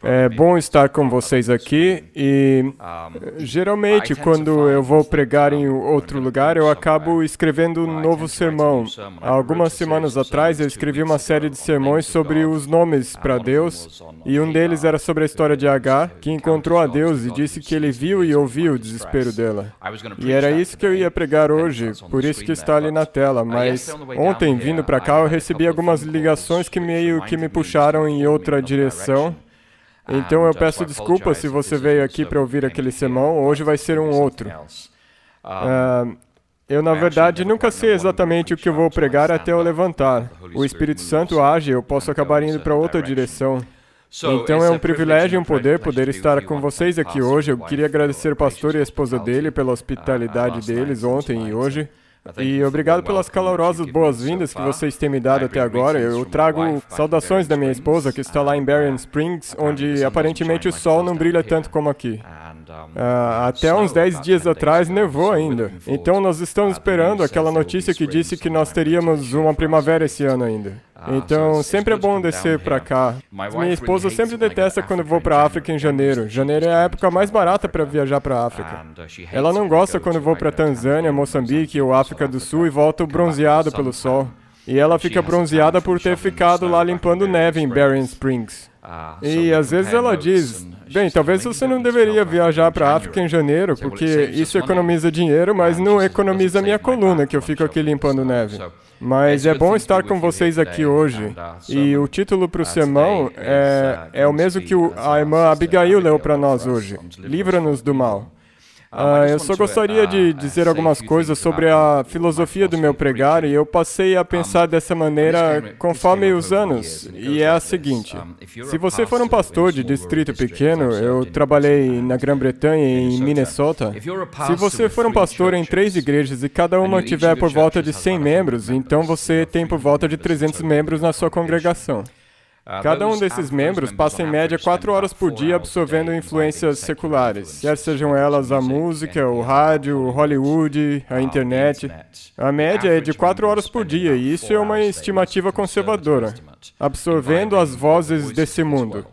É bom estar com vocês aqui e geralmente quando eu vou pregar em outro lugar eu acabo escrevendo um novo sermão. Há algumas semanas atrás eu escrevi uma série de sermões sobre os nomes para Deus e um deles era sobre a história de Agar, que encontrou a Deus e disse que ele viu e ouviu o desespero dela. E era isso que eu ia pregar hoje, por isso que está ali na tela, mas ontem vindo para cá eu recebi algumas ligações que meio que me puxaram em outra direção. Então eu peço desculpas se você veio aqui para ouvir aquele sermão, hoje vai ser um outro. Eu, na verdade, nunca sei exatamente o que eu vou pregar até eu levantar. O Espírito Santo age, eu posso acabar indo para outra direção. Então é um privilégio e um poder estar com vocês aqui hoje. Eu queria agradecer o pastor e a esposa dele pela hospitalidade deles ontem e hoje. E obrigado pelas calorosas boas-vindas que vocês têm me dado até agora. Eu trago saudações da minha esposa, que está lá em Berrien Springs, onde aparentemente o sol não brilha tanto como aqui. Até uns 10 dias atrás nevou ainda. Então nós estamos esperando aquela notícia que disse que nós teríamos uma primavera esse ano ainda. Então sempre é bom descer para cá. Minha esposa sempre detesta quando vou para a África em janeiro. Janeiro é a época mais barata para viajar para a África. Ela não gosta quando vou para Tanzânia, Moçambique ou África do Sul e volto bronzeado pelo sol. E ela fica bronzeada por ter ficado lá limpando neve em Berrien Springs. E às vezes ela diz, bem, talvez você não deveria viajar para a África em janeiro, porque isso economiza dinheiro, mas não economiza minha coluna, que eu fico aqui limpando neve. Mas é bom estar com vocês aqui hoje. E o título para o sermão é o mesmo que a irmã Abigail leu para nós hoje. Livra-nos do mal. Eu só gostaria de dizer algumas coisas sobre a filosofia do meu pregar e eu passei a pensar dessa maneira conforme os anos, e é a seguinte: se você for um pastor de distrito pequeno, eu trabalhei na Grã-Bretanha e em Minnesota, se você for um pastor em 3 igrejas e cada uma tiver por volta de 100 membros, então você tem por volta de 300 membros na sua congregação. Cada um desses membros passa em média 4 horas por dia absorvendo influências seculares, quer sejam elas a música, o rádio, o Hollywood, a internet. A média é de 4 horas por dia, e isso é uma estimativa conservadora, absorvendo as vozes desse mundo.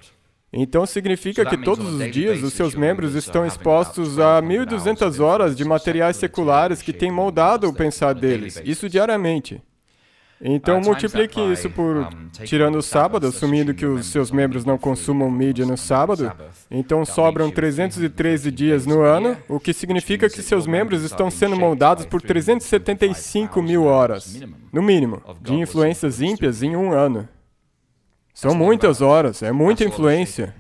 Então significa que todos os dias os seus membros estão expostos a 1.200 horas de materiais seculares que têm moldado o pensar deles, isso diariamente. Então, multiplique isso por, tirando o sábado, assumindo que os seus membros não consumam mídia no sábado, então sobram 313 dias no ano, o que significa que seus membros estão sendo moldados por 375 mil horas, no mínimo, de influências ímpias em um ano. São muitas horas, é muita influência.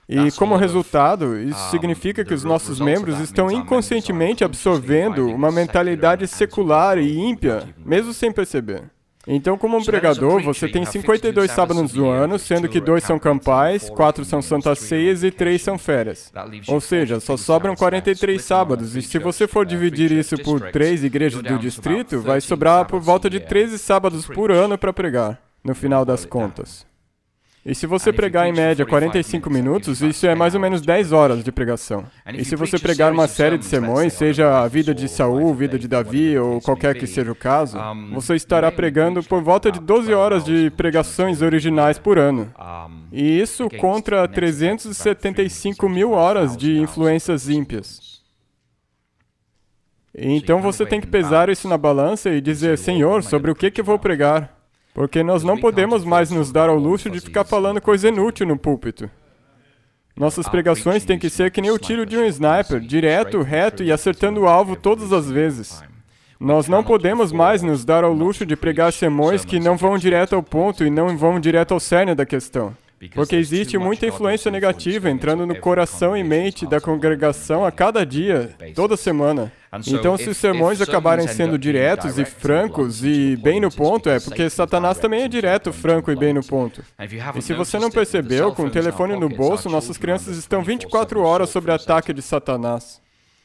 E, como resultado, isso significa que os nossos membros estão inconscientemente absorvendo uma mentalidade secular e ímpia, mesmo sem perceber. Então, como um pregador, você tem 52 sábados do ano, sendo que 2 são campais, 4 são santas ceias e 3 são férias. Ou seja, só sobram 43 sábados, e se você for dividir isso por 3 igrejas do distrito, vai sobrar por volta de 13 sábados por ano para pregar, no final das contas. E se você pregar em média 45 minutos, isso é mais ou menos 10 horas de pregação. E se você pregar uma série de sermões, seja a vida de Saul, vida de Davi, ou qualquer que seja o caso, você estará pregando por volta de 12 horas de pregações originais por ano. E isso contra 375 mil horas de influências ímpias. Então você tem que pesar isso na balança e dizer, Senhor, sobre o que eu vou pregar? Porque nós não podemos mais nos dar ao luxo de ficar falando coisa inútil no púlpito. Nossas pregações têm que ser que nem o tiro de um sniper, direto, reto e acertando o alvo todas as vezes. Nós não podemos mais nos dar ao luxo de pregar sermões que não vão direto ao ponto e não vão direto ao cerne da questão. Porque existe muita influência negativa entrando no coração e mente da congregação a cada dia, toda semana. Então, se os sermões acabarem sendo diretos e francos e bem no ponto, é porque Satanás também é direto, franco e bem no ponto. E se você não percebeu, com o telefone no bolso, nossas crianças estão 24 horas sob ataque de Satanás.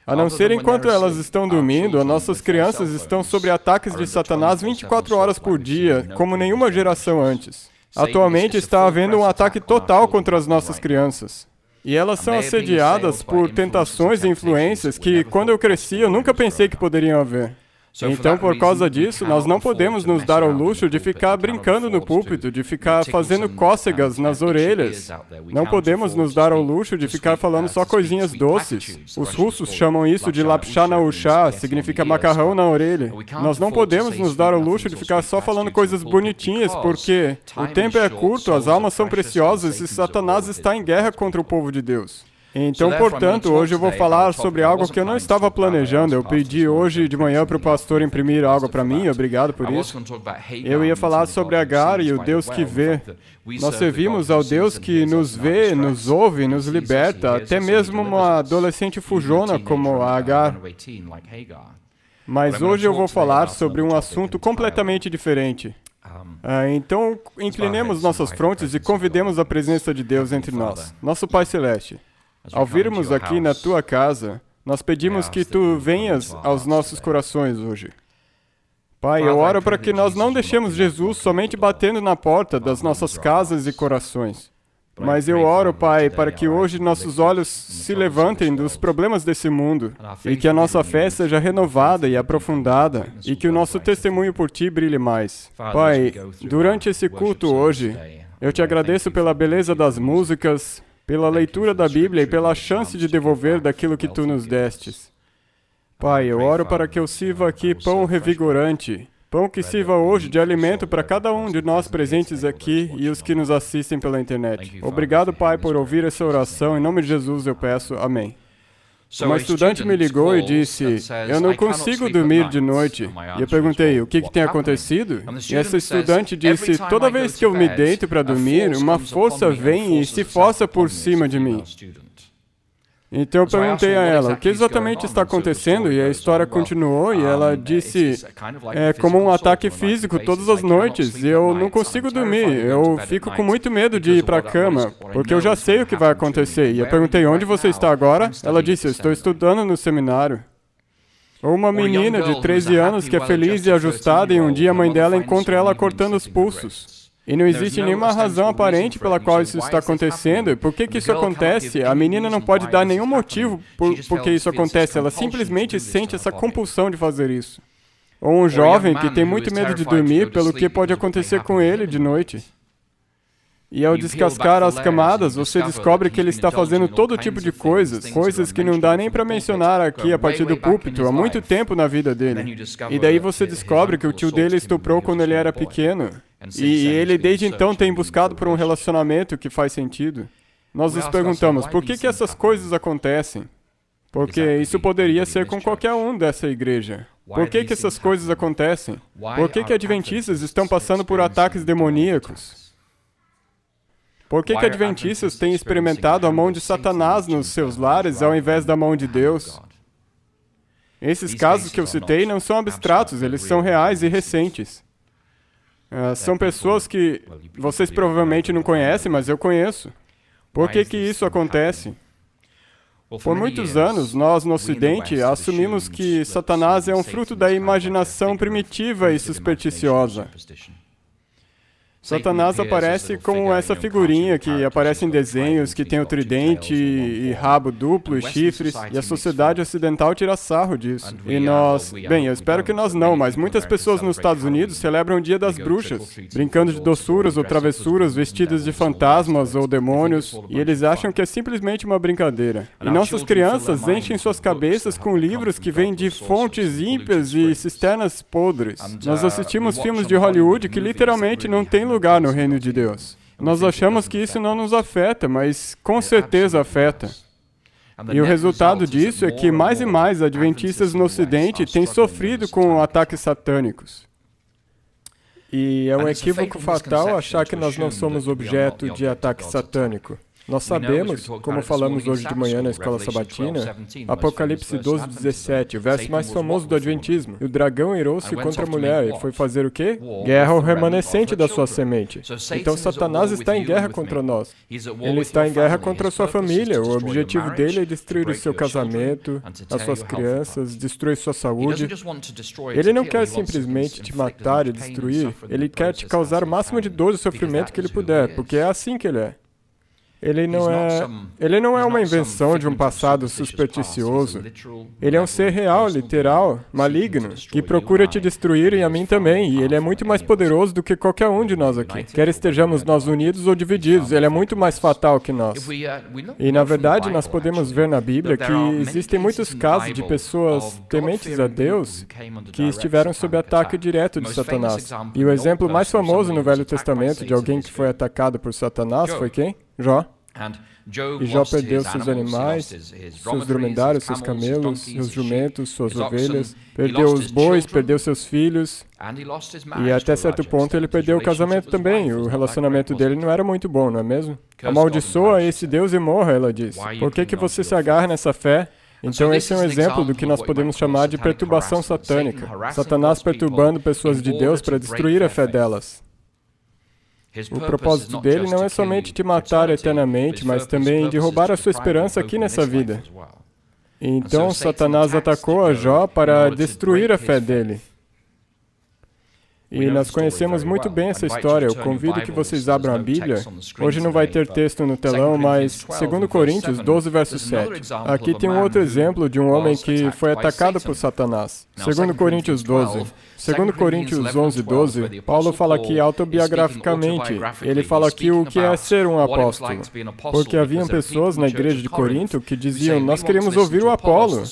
A não ser enquanto elas estão dormindo, as nossas crianças estão sob ataques de Satanás 24 horas por dia, como nenhuma geração antes. Atualmente está havendo um ataque total contra as nossas crianças. E elas são assediadas por tentações e influências que, quando eu cresci, eu nunca pensei que poderiam haver. Então, por causa disso, nós não podemos nos dar ao luxo de ficar brincando no púlpito, de ficar fazendo cócegas nas orelhas. Não podemos nos dar ao luxo de ficar falando só coisinhas doces. Os russos chamam isso de lapchá na ushá, significa macarrão na orelha. Nós não podemos nos dar ao luxo de ficar só falando coisas bonitinhas, porque o tempo é curto, as almas são preciosas e Satanás está em guerra contra o povo de Deus. Então, portanto, hoje eu vou falar sobre algo que eu não estava planejando. Eu pedi hoje de manhã para o pastor imprimir algo para mim, obrigado por isso. Eu ia falar sobre Agar e o Deus que vê. Nós servimos ao Deus que nos vê, nos ouve, nos liberta, até mesmo uma adolescente fujona como a Agar. Mas hoje eu vou falar sobre um assunto completamente diferente. Então, inclinemos nossas frontes e convidemos a presença de Deus entre nós, nosso Pai Celeste. Ao virmos aqui na tua casa, nós pedimos que tu venhas aos nossos corações hoje. Pai, eu oro para que nós não deixemos Jesus somente batendo na porta das nossas casas e corações. Mas eu oro, Pai, para que hoje nossos olhos se levantem dos problemas desse mundo e que a nossa fé seja renovada e aprofundada e que o nosso testemunho por Ti brilhe mais. Pai, durante esse culto hoje, eu Te agradeço pela beleza das músicas, pela leitura da Bíblia e pela chance de devolver daquilo que Tu nos destes. Pai, eu oro para que eu sirva aqui pão revigorante, pão que sirva hoje de alimento para cada um de nós presentes aqui e os que nos assistem pela internet. Obrigado, Pai, por ouvir essa oração. Em nome de Jesus eu peço. Amém. Uma estudante me ligou e disse, eu não consigo dormir de noite. E eu perguntei, o que tem acontecido? E essa estudante disse, toda vez que eu me deito para dormir, uma força vem e se força por cima de mim. Então eu perguntei a ela, o que exatamente está acontecendo? E a história continuou e ela disse, é como um ataque físico todas as noites e eu não consigo dormir, eu fico com muito medo de ir para a cama, porque eu já sei o que vai acontecer. E eu perguntei, onde você está agora? Ela disse, eu estou estudando no seminário. Ou uma menina de 13 anos que é feliz e ajustada e um dia a mãe dela encontra ela cortando os pulsos. E não existe nenhuma razão aparente pela qual isso está acontecendo. E por que isso acontece? A menina não pode dar nenhum motivo por que isso acontece. Ela simplesmente sente essa compulsão de fazer isso. Ou um jovem que tem muito medo de dormir pelo que pode acontecer com ele de noite. E ao descascar as camadas, você descobre que ele está fazendo todo tipo de coisas que não dá nem para mencionar aqui a partir do púlpito, há muito tempo na vida dele. E daí você descobre que o tio dele estuprou quando ele era pequeno. E ele desde então tem buscado por um relacionamento que faz sentido. Nós nos perguntamos, por que essas coisas acontecem? Porque isso poderia ser com qualquer um dessa igreja. Por que essas coisas acontecem? Por que adventistas estão passando por ataques demoníacos? Por que adventistas têm experimentado a mão de Satanás nos seus lares ao invés da mão de Deus? Esses casos que eu citei não são abstratos, eles são reais e recentes. São pessoas que vocês provavelmente não conhecem, mas eu conheço. Por que isso acontece? Por muitos anos, nós no Ocidente assumimos que Satanás é um fruto da imaginação primitiva e supersticiosa. Satanás aparece como essa figurinha que aparece em desenhos, que tem o tridente e rabo duplo e chifres, e a sociedade ocidental tira sarro disso. E nós... Bem, eu espero que nós não, mas muitas pessoas nos Estados Unidos celebram o Dia das Bruxas, brincando de doçuras ou travessuras, vestidas de fantasmas ou demônios, e eles acham que é simplesmente uma brincadeira. E nossas crianças enchem suas cabeças com livros que vêm de fontes ímpias e cisternas podres. Nós assistimos filmes de Hollywood que literalmente não têm lugar no reino de Deus. Nós achamos que isso não nos afeta, mas com certeza afeta. E o resultado disso é que mais e mais adventistas no Ocidente têm sofrido com ataques satânicos. E é um equívoco fatal achar que nós não somos objeto de ataque satânico. Nós sabemos, como falamos hoje de manhã na escola sabatina, Apocalipse 12:17, o verso mais famoso do Adventismo. E o dragão irou-se contra a mulher e foi fazer o quê? Guerra ao remanescente da sua semente. Então Satanás está em guerra contra nós. Ele está em guerra contra a sua família. O objetivo dele é destruir o seu casamento, as suas crianças, destruir sua saúde. Ele não quer simplesmente te matar e destruir. Ele quer te causar o máximo de dor e sofrimento que ele puder, porque é assim que ele é. Ele não é uma invenção de um passado supersticioso. Ele é um ser real, literal, maligno, que procura te destruir e a mim também, e ele é muito mais poderoso do que qualquer um de nós aqui. Quer estejamos nós unidos ou divididos, ele é muito mais fatal que nós. E, na verdade, nós podemos ver na Bíblia que existem muitos casos de pessoas tementes a Deus que estiveram sob ataque direto de Satanás. E o exemplo mais famoso no Velho Testamento de alguém que foi atacado por Satanás foi quem? Jó. E Jó perdeu seus animais, seus dromedários, seus camelos, seus jumentos, suas ovelhas, perdeu os bois, perdeu seus filhos, e até certo ponto ele perdeu o casamento também. O relacionamento dele não era muito bom, não é mesmo? Amaldiçoa esse Deus e morra, ela diz. Por que você se agarra nessa fé? Então esse é um exemplo do que nós podemos chamar de perturbação satânica. Satanás perturbando pessoas de Deus para destruir a fé delas. O propósito dele não é somente te matar eternamente, mas também de roubar a sua esperança aqui nessa vida. Então Satanás atacou a Jó para destruir a fé dele. E nós conhecemos muito bem essa história. Eu convido que vocês abram a Bíblia. Hoje não vai ter texto no telão, mas 2 Coríntios 12, verso 7. Aqui tem um outro exemplo de um homem que foi atacado por Satanás. 2 Coríntios 12. 2 Coríntios 11, 12, Paulo fala aqui autobiograficamente. Ele fala aqui o que é ser um apóstolo. Porque haviam pessoas na igreja de Corinto que diziam, nós queremos ouvir o Apolo,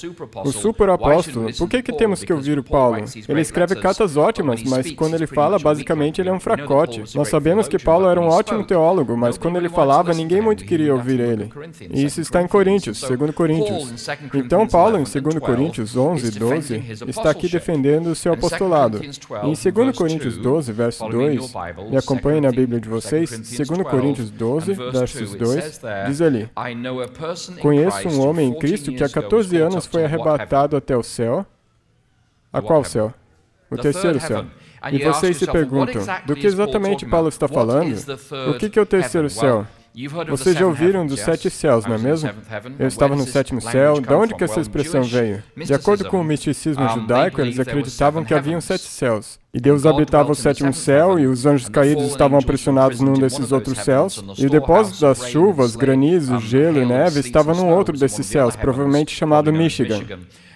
o super-apóstolo. Por que temos que ouvir o Paulo? Ele escreve cartas ótimas, mas quando ele fala, basicamente ele é um fracote. Nós sabemos que Paulo era um ótimo teólogo, mas quando ele falava, ninguém muito queria ouvir ele. E isso está em Coríntios, 2 Coríntios. Então Paulo, em 2 Coríntios 11, 12, está aqui defendendo o seu apostolado. Em 2 Coríntios 12, verso 2, e acompanhe na Bíblia de vocês, 2 Coríntios 12, versos 2, diz ali, conheço um homem em Cristo que há 14 anos foi arrebatado até o céu. A qual céu? O terceiro céu. E vocês se perguntam, do que exatamente Paulo está falando? O que é o terceiro céu? Vocês já ouviram dos 7 céus, não é mesmo? Eu estava no 7º céu. De onde que essa expressão veio? De acordo com o misticismo judaico, eles acreditavam que haviam 7 céus. E Deus habitava o 7º céu, e os anjos caídos estavam aprisionados num desses outros céus. E o depósito das chuvas, granizos, gelo e neve estava num outro desses céus, provavelmente chamado Michigan.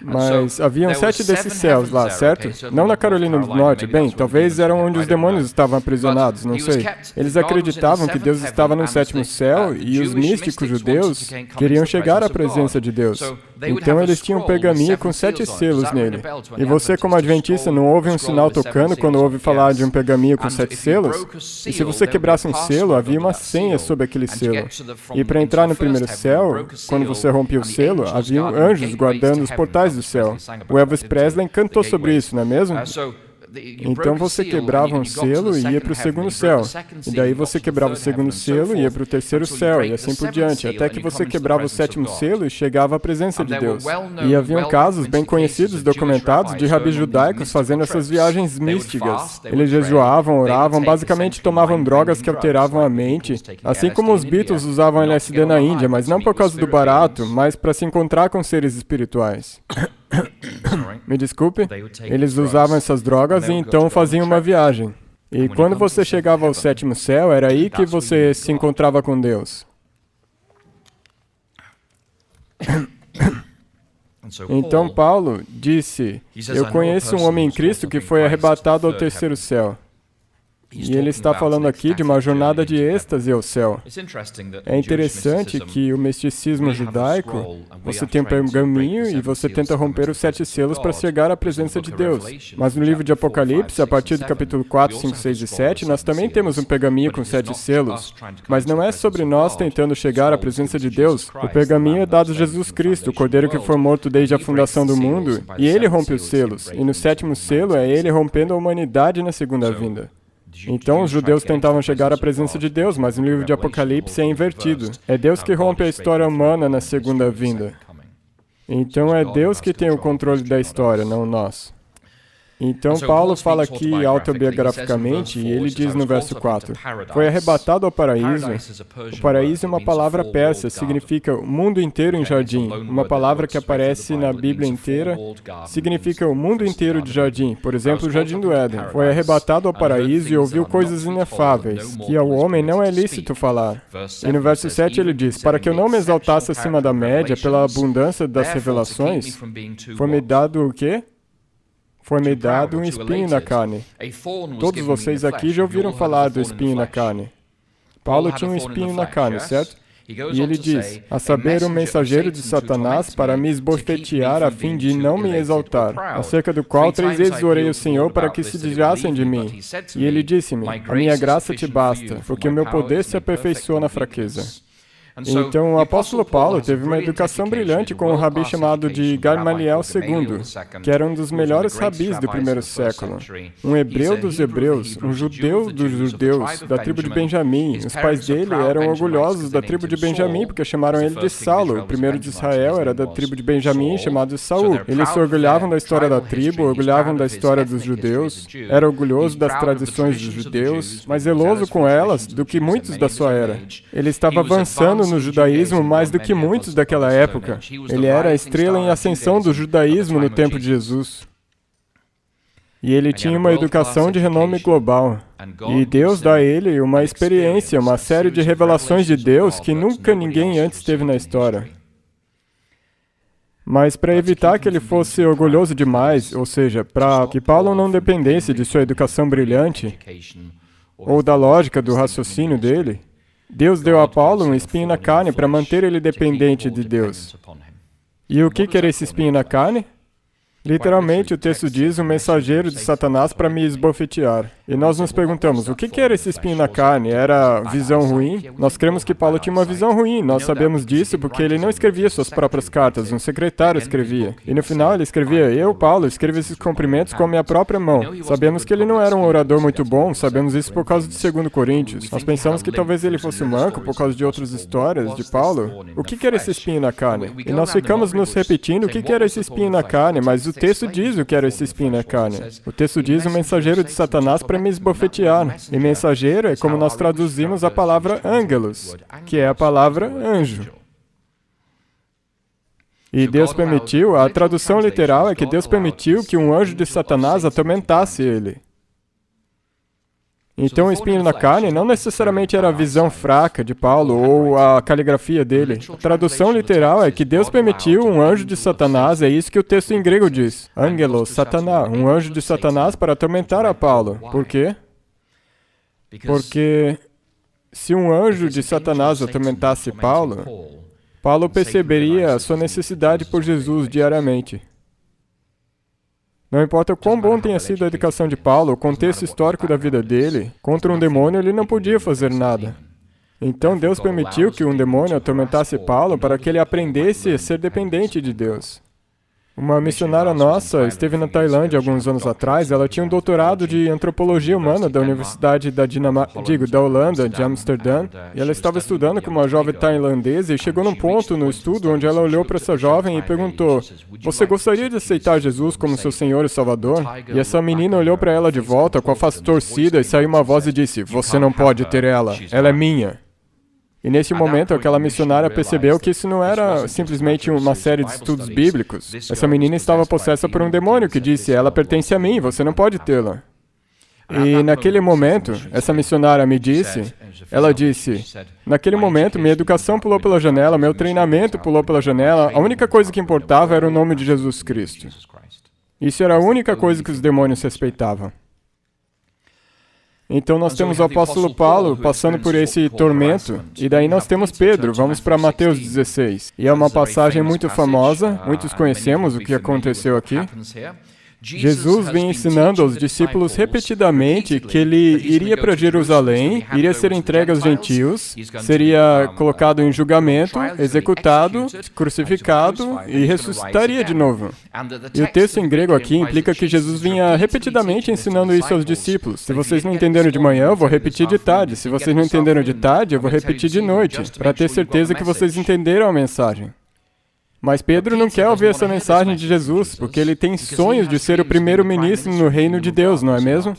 Mas haviam 7 desses céus lá, certo? Não na Carolina do Norte. Bem, talvez eram onde os demônios estavam aprisionados, não sei. Eles acreditavam que Deus estava no 7º céu, e os místicos judeus queriam chegar à presença de Deus. Então eles tinham um pergaminho com 7 selos nele. E você, como adventista, não ouve um sinal tocando quando ouve falar de um pergaminho com 7 selos? E se você quebrasse um selo, havia uma senha sobre aquele selo. E para entrar no primeiro céu, quando você rompia o selo, havia anjos guardando os portais do céu. O Elvis Presley cantou sobre isso, não é mesmo? Então você quebrava um selo e ia para o 2º céu. E daí você quebrava o 2º selo e ia para o 3º céu, e assim por diante, até que você quebrava o 7º selo e chegava à presença de Deus. E haviam casos bem conhecidos, documentados, de rabis judaicos fazendo essas viagens místicas. Eles jejuavam, oravam, basicamente tomavam drogas que alteravam a mente, assim como os Beatles usavam LSD na Índia, mas não por causa do barato, mas para se encontrar com seres espirituais. Me desculpe, eles usavam essas drogas e então faziam uma viagem. E quando você chegava ao 7º céu, era aí que você se encontrava com Deus. Então Paulo disse, eu conheço um homem em Cristo que foi arrebatado ao 3º céu. E ele está falando aqui de uma jornada de êxtase ao céu. É interessante que o misticismo judaico, você tem um pergaminho e você tenta romper os 7 selos para chegar à presença de Deus. Mas no livro de Apocalipse, a partir do capítulo 4, 5, 6 e 7, nós também temos um pergaminho com 7 selos. Mas não é sobre nós tentando chegar à presença de Deus. O pergaminho é dado a Jesus Cristo, o Cordeiro que foi morto desde a fundação do mundo, e ele rompe os selos. E no 7º selo é ele rompendo a humanidade na segunda vinda. Então, os judeus tentavam chegar à presença de Deus, mas no livro de Apocalipse é invertido. É Deus que rompe a história humana na segunda vinda. Então, é Deus que tem o controle da história, não nós. Então, Paulo fala aqui autobiograficamente, e ele diz no verso 4, foi arrebatado ao paraíso. O paraíso é uma palavra persa, significa o mundo inteiro em jardim. Uma palavra que aparece na Bíblia inteira significa o mundo inteiro de jardim. Por exemplo, o Jardim do Éden. Foi arrebatado ao paraíso e ouviu coisas inefáveis, que ao homem não é lícito falar. E no verso 7 ele diz, para que eu não me exaltasse acima da média pela abundância das revelações, foi-me dado o quê? Foi-me dado um espinho na carne. Todos vocês aqui já ouviram falar do espinho na carne. Paulo tinha um espinho na carne, certo? E ele diz, a saber, um mensageiro de Satanás para me esbofetear a fim de não me exaltar, acerca do qual 3 vezes orei ao Senhor para que se desviassem de mim. E ele disse-me, a minha graça te basta, porque o meu poder se aperfeiçoa na fraqueza. Então, o apóstolo Paulo teve uma educação brilhante com um rabi chamado de Gamaliel II, que era um dos melhores rabis do primeiro século. Um hebreu dos hebreus, um judeu dos judeus, da tribo de Benjamim. Os pais dele eram orgulhosos da tribo de Benjamim, porque chamaram ele de Saulo. O primeiro de Israel era da tribo de Benjamim, chamado Saul. Eles se orgulhavam da história da tribo, orgulhavam da história dos judeus, era orgulhoso das tradições dos judeus, mas zeloso com elas do que muitos da sua era. Ele estava avançando no judaísmo mais do que muitos daquela época. Ele era a estrela em ascensão do judaísmo no tempo de Jesus. E ele tinha uma educação de renome global. E Deus dá a ele uma experiência, uma série de revelações de Deus que nunca ninguém antes teve na história. Mas para evitar que ele fosse orgulhoso demais, ou seja, para que Paulo não dependesse de sua educação brilhante, ou da lógica do raciocínio dele, Deus deu a Paulo um espinho na carne para manter ele dependente de Deus. E o que era esse espinho na carne? Literalmente, o texto diz, um mensageiro de Satanás para me esbofetear. E nós nos perguntamos, o que era esse espinho na carne? Era visão ruim? Nós cremos que Paulo tinha uma visão ruim. Nós sabemos disso porque ele não escrevia suas próprias cartas, um secretário escrevia. E no final ele escrevia, eu, Paulo, escrevo esses cumprimentos com a minha própria mão. Sabemos que ele não era um orador muito bom, sabemos isso por causa de 2 Coríntios. Nós pensamos que talvez ele fosse manco por causa de outras histórias de Paulo. O que era esse espinho na carne? E nós ficamos nos repetindo o que era esse espinho na carne, mas o texto diz o que era esse espinho na carne. O texto diz, um mensageiro de Satanás para me esbofetear. E mensageiro é como nós traduzimos a palavra ângelos, que é a palavra anjo. E Deus permitiu, a tradução literal é que Deus permitiu que um anjo de Satanás atormentasse ele. Então, o espinho na carne não necessariamente era a visão fraca de Paulo ou a caligrafia dele. A tradução literal é que Deus permitiu um anjo de Satanás, é isso que o texto em grego diz. Angelos, Satanás, um anjo de Satanás para atormentar a Paulo. Por quê? Porque se um anjo de Satanás atormentasse Paulo, Paulo perceberia a sua necessidade por Jesus diariamente. Não importa o quão bom tenha sido a educação de Paulo, o contexto histórico da vida dele, contra um demônio ele não podia fazer nada. Então Deus permitiu que um demônio atormentasse Paulo para que ele aprendesse a ser dependente de Deus. Uma missionária nossa esteve na Tailândia alguns anos atrás. Ela tinha um doutorado de antropologia humana da Universidade da Holanda, de Amsterdã, e ela estava estudando com uma jovem tailandesa e chegou num ponto no estudo onde ela olhou para essa jovem e perguntou, você gostaria de aceitar Jesus como seu Senhor e Salvador? E essa menina olhou para ela de volta com a face torcida e saiu uma voz e disse, você não pode ter ela é minha. E nesse momento, aquela missionária percebeu que isso não era simplesmente uma série de estudos bíblicos. Essa menina estava possessa por um demônio que disse, ela pertence a mim, você não pode tê-la. E naquele momento, essa missionária me disse, ela disse, naquele momento, minha educação pulou pela janela, meu treinamento pulou pela janela, a única coisa que importava era o nome de Jesus Cristo. Isso era a única coisa que os demônios respeitavam. Então nós temos o apóstolo Paulo passando por esse tormento, e daí nós temos Pedro. Vamos para Mateus 16. E é uma passagem muito famosa, muitos conhecemos o que aconteceu aqui. Jesus vem ensinando aos discípulos repetidamente que ele iria para Jerusalém, iria ser entregue aos gentios, seria colocado em julgamento, executado, crucificado e ressuscitaria de novo. E o texto em grego aqui implica que Jesus vinha repetidamente ensinando isso aos discípulos. Se vocês não entenderam de manhã, eu vou repetir de tarde. Se vocês não entenderam de tarde, eu vou repetir de noite, para ter certeza que vocês entenderam a mensagem. Mas Pedro não quer ouvir essa mensagem de Jesus, porque ele tem sonhos de ser o primeiro-ministro no reino de Deus, não é mesmo?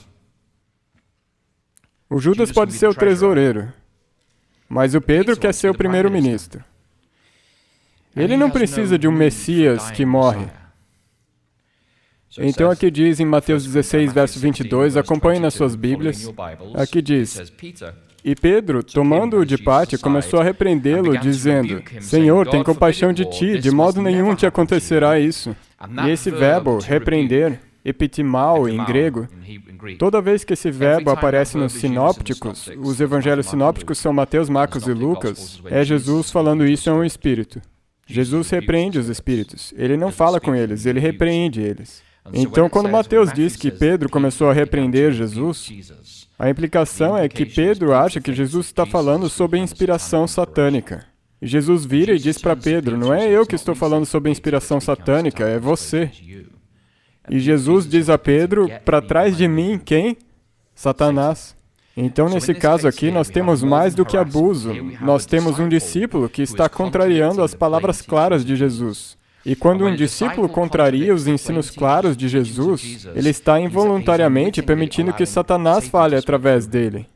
O Judas pode ser o tesoureiro, mas o Pedro quer ser o primeiro-ministro. Ele não precisa de um Messias que morre. Então aqui diz em Mateus 16, verso 22, acompanhe nas suas Bíblias, aqui diz, e Pedro, tomando-o de parte, começou a repreendê-lo, dizendo, Senhor, tem compaixão de ti, de modo nenhum te acontecerá isso. E esse verbo, repreender, epitimao em grego, toda vez que esse verbo aparece nos sinópticos, os evangelhos sinópticos são Mateus, Marcos e Lucas, é Jesus falando isso a um espírito. Jesus repreende os espíritos. Ele não fala com eles, ele repreende eles. Então, quando Mateus diz que Pedro começou a repreender Jesus, a implicação é que Pedro acha que Jesus está falando sobre inspiração satânica. E Jesus vira e diz para Pedro, não é eu que estou falando sobre inspiração satânica, é você. E Jesus diz a Pedro, para trás de mim, quem? Satanás. Então, nesse caso aqui, nós temos mais do que abuso. Nós temos um discípulo que está contrariando as palavras claras de Jesus. E quando um discípulo contraria os ensinos claros de Jesus, ele está involuntariamente permitindo que Satanás fale através dele.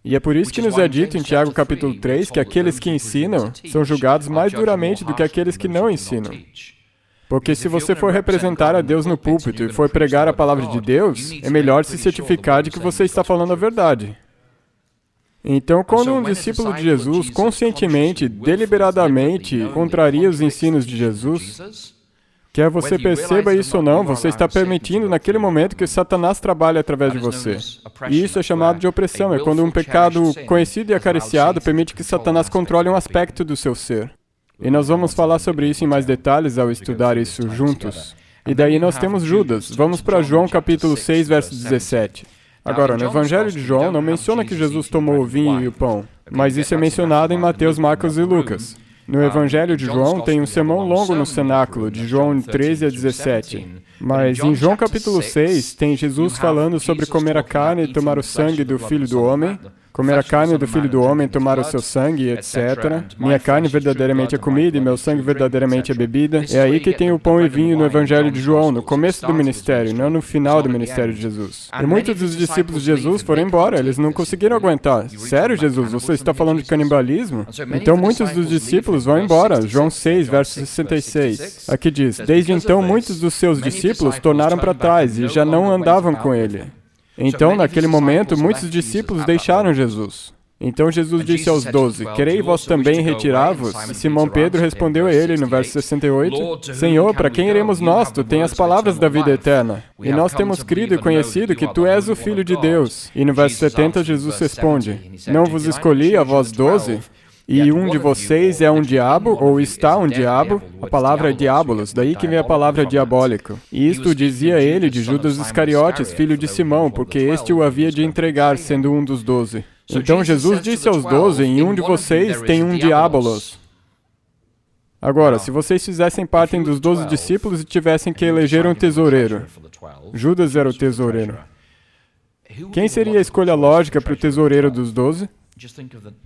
E é por isso que nos é dito em Tiago capítulo 3 que aqueles que ensinam são julgados mais duramente do que aqueles que não ensinam. Porque se você for representar a Deus no púlpito e for pregar a palavra de Deus, é melhor se certificar de que você está falando a verdade. Então, quando um discípulo de Jesus, conscientemente, deliberadamente, contraria os ensinos de Jesus, quer você perceba isso ou não, você está permitindo naquele momento que Satanás trabalhe através de você. E isso é chamado de opressão, é quando um pecado conhecido e acariciado permite que Satanás controle um aspecto do seu ser. E nós vamos falar sobre isso em mais detalhes ao estudar isso juntos. E daí nós temos Judas. Vamos para João capítulo 6, verso 17. Agora, no Evangelho de João, não menciona que Jesus tomou o vinho e o pão, mas isso é mencionado em Mateus, Marcos e Lucas. No Evangelho de João, tem um sermão longo no cenáculo, de João 13 a 17. Mas em João capítulo 6, tem Jesus falando sobre comer a carne e tomar o sangue do Filho do Homem, comer a carne do Filho do Homem, tomar o seu sangue, etc. Minha carne verdadeiramente é comida e meu sangue verdadeiramente é bebida. É aí que tem o pão e vinho no Evangelho de João, no começo do ministério, não no final do ministério de Jesus. E muitos dos discípulos de Jesus foram embora, eles não conseguiram aguentar. Sério, Jesus, você está falando de canibalismo? Então muitos dos discípulos vão embora. João 6, verso 66. Aqui diz, desde então muitos dos seus discípulos tornaram para trás e já não andavam com ele. Então, naquele momento, muitos discípulos deixaram Jesus. Então Jesus disse aos 12, querei vós também retirar-vos? E Simão Pedro respondeu a ele, no verso 68, Senhor, para quem iremos nós? Tu tens as palavras da vida eterna. E nós temos crido e conhecido que tu és o Filho de Deus. E no verso 70, Jesus responde, não vos escolhi a vós 12? E um de vocês é um diabo, ou está um diabo? A palavra é diabolos, daí que vem a palavra diabólico. E isto dizia ele de Judas Iscariotes, filho de Simão, porque este o havia de entregar, sendo um dos 12. Então Jesus disse aos 12, em um de vocês tem um diabolos. Agora, se vocês fizessem parte dos 12 discípulos e tivessem que eleger um tesoureiro, Judas era o tesoureiro. Quem seria a escolha lógica para o tesoureiro dos 12?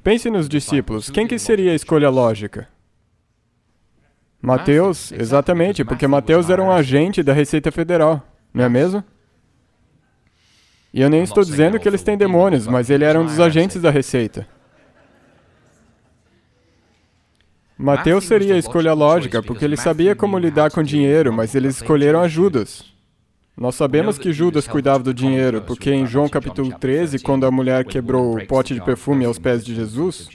Pense nos discípulos. Quem que seria a escolha lógica? Mateus, exatamente, porque Mateus era um agente da Receita Federal, não é mesmo? E eu nem estou dizendo que eles têm demônios, mas ele era um dos agentes da Receita. Mateus seria a escolha lógica, porque ele sabia como lidar com dinheiro, mas eles escolheram a Judas. Nós sabemos que Judas cuidava do dinheiro, porque em João capítulo 13, quando a mulher quebrou o pote de perfume aos pés de Jesus,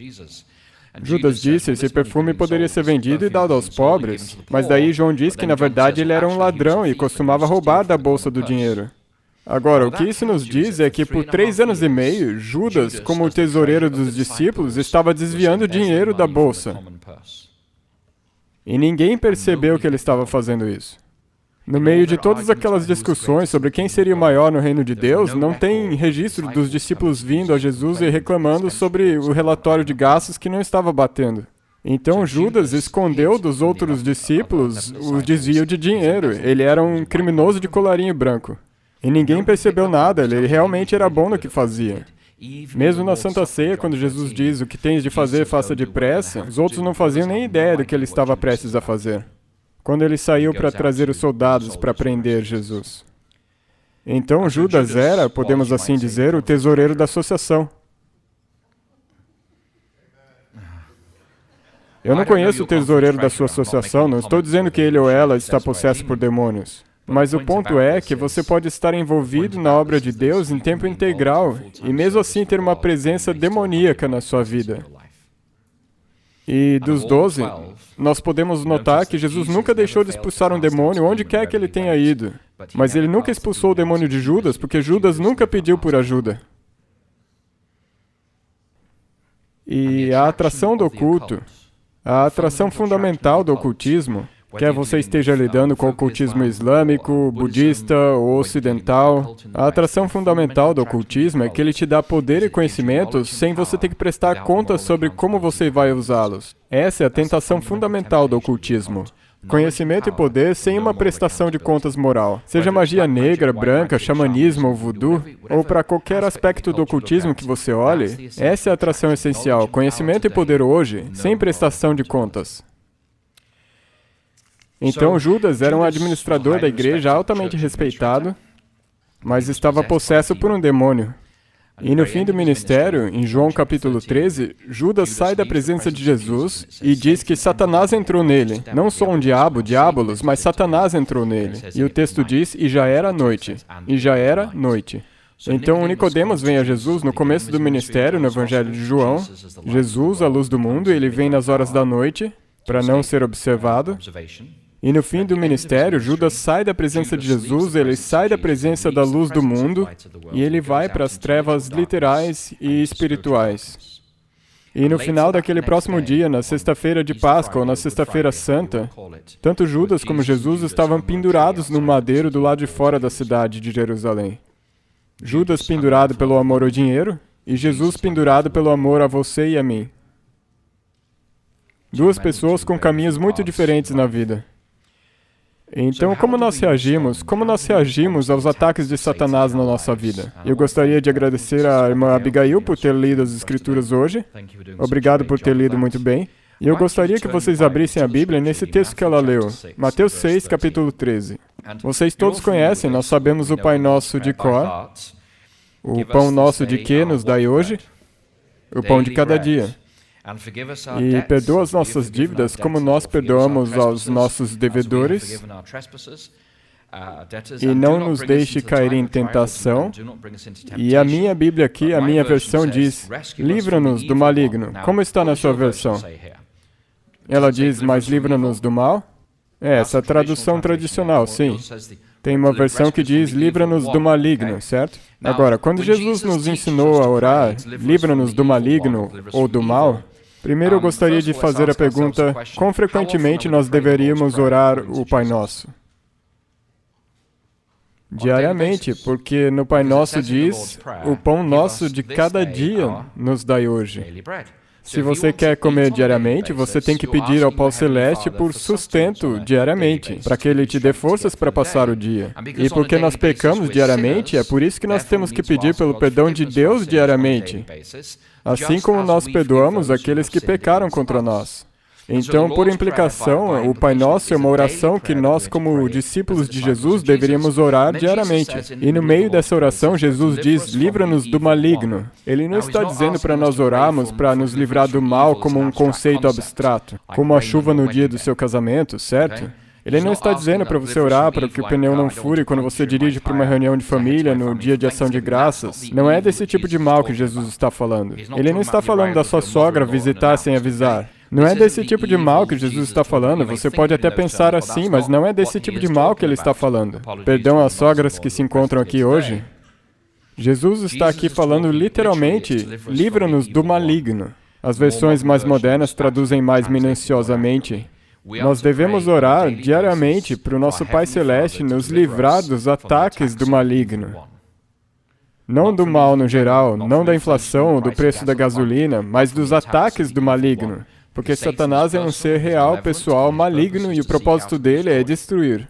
Judas disse, esse perfume poderia ser vendido e dado aos pobres, mas daí João diz que na verdade ele era um ladrão e costumava roubar da bolsa do dinheiro. Agora, o que isso nos diz é que por 3 anos e meio, Judas, como o tesoureiro dos discípulos, estava desviando dinheiro da bolsa. E ninguém percebeu que ele estava fazendo isso. No meio de todas aquelas discussões sobre quem seria o maior no reino de Deus, não tem registro dos discípulos vindo a Jesus e reclamando sobre o relatório de gastos que não estava batendo. Então Judas escondeu dos outros discípulos o desvio de dinheiro. Ele era um criminoso de colarinho branco. E ninguém percebeu nada, ele realmente era bom no que fazia. Mesmo na Santa Ceia, quando Jesus diz o que tens de fazer, faça depressa, os outros não faziam nem ideia do que ele estava prestes a fazer. Quando ele saiu para trazer os soldados para prender Jesus. Então Judas era, podemos assim dizer, o tesoureiro da associação. Eu não conheço o tesoureiro da sua associação, não estou dizendo que ele ou ela está possesso por demônios. Mas o ponto é que você pode estar envolvido na obra de Deus em tempo integral e mesmo assim ter uma presença demoníaca na sua vida. E dos 12, nós podemos notar que Jesus nunca deixou de expulsar um demônio onde quer que ele tenha ido. Mas ele nunca expulsou o demônio de Judas, porque Judas nunca pediu por ajuda. E a atração do oculto, a atração fundamental do ocultismo, quer você esteja lidando com o ocultismo islâmico, budista ou ocidental, a atração fundamental do ocultismo é que ele te dá poder e conhecimentos sem você ter que prestar contas sobre como você vai usá-los. Essa é a tentação fundamental do ocultismo. Conhecimento e poder sem uma prestação de contas moral. Seja magia negra, branca, xamanismo ou voodoo, ou para qualquer aspecto do ocultismo que você olhe, essa é a atração essencial. Conhecimento e poder hoje, sem prestação de contas. Então Judas era um administrador da igreja altamente respeitado, mas estava possesso por um demônio. E no fim do ministério, em João capítulo 13, Judas sai da presença de Jesus e diz que Satanás entrou nele. Não só um diabo, diabolos, mas Satanás entrou nele. E o texto diz, e já era noite. E já era noite. Então Nicodemos vem a Jesus no começo do ministério, no Evangelho de João. Jesus, a luz do mundo, ele vem nas horas da noite, para não ser observado. E no fim do ministério, Judas sai da presença de Jesus, ele sai da presença da luz do mundo e ele vai para as trevas literais e espirituais. E no final daquele próximo dia, na sexta-feira de Páscoa ou na sexta-feira santa, tanto Judas como Jesus estavam pendurados no madeiro do lado de fora da cidade de Jerusalém. Judas pendurado pelo amor ao dinheiro e Jesus pendurado pelo amor a você e a mim. Duas pessoas com caminhos muito diferentes na vida. Então, como nós reagimos? Como nós reagimos aos ataques de Satanás na nossa vida? Eu gostaria de agradecer à irmã Abigail por ter lido as Escrituras hoje. Obrigado por ter lido muito bem. E eu gostaria que vocês abrissem a Bíblia nesse texto que ela leu, Mateus 6, capítulo 13. Vocês todos conhecem, nós sabemos o Pai Nosso de cor. O pão nosso de que nos dai hoje? O pão de cada dia. E perdoa as nossas dívidas como nós perdoamos aos nossos devedores. E não nos deixe cair em tentação. E a minha Bíblia aqui, a minha versão diz, livra-nos do maligno. Como está na sua versão? Ela diz, mas livra-nos do mal? É, essa é a tradução tradicional, sim. Tem uma versão que diz, livra-nos do maligno, certo? Agora, quando Jesus nos ensinou a orar, livra-nos do maligno ou do mal, primeiro eu gostaria de fazer a pergunta, quão frequentemente nós deveríamos orar o Pai Nosso? Diariamente, porque no Pai Nosso diz, o pão nosso de cada dia nos dai hoje. Se você quer comer diariamente, você tem que pedir ao Pai Celeste por sustento diariamente, para que Ele te dê forças para passar o dia. E porque nós pecamos diariamente, é por isso que nós temos que pedir pelo perdão de Deus diariamente, assim como nós perdoamos aqueles que pecaram contra nós. Então, por implicação, o Pai Nosso é uma oração que nós, como discípulos de Jesus, deveríamos orar diariamente. E no meio dessa oração, Jesus diz, livra-nos do maligno. Ele não está dizendo para nós orarmos para nos livrar do mal como um conceito abstrato, como a chuva no dia do seu casamento, certo? Ele não está dizendo para você orar para que o pneu não fure quando você dirige para uma reunião de família no dia de ação de graças. Não é desse tipo de mal que Jesus está falando. Ele não está falando da sua sogra visitar sem avisar. Não é desse tipo de mal que Jesus está falando. Você pode até pensar assim, mas não é desse tipo de mal que ele está falando. Perdão às sogras que se encontram aqui hoje. Jesus está aqui falando literalmente, livra-nos do maligno. As versões mais modernas traduzem mais minuciosamente. Nós devemos orar diariamente para o nosso Pai Celeste nos livrar dos ataques do maligno. Não do mal no geral, não da inflação ou do preço da gasolina, mas dos ataques do maligno. Porque Satanás é um ser real, pessoal, maligno, e o propósito dele é destruir.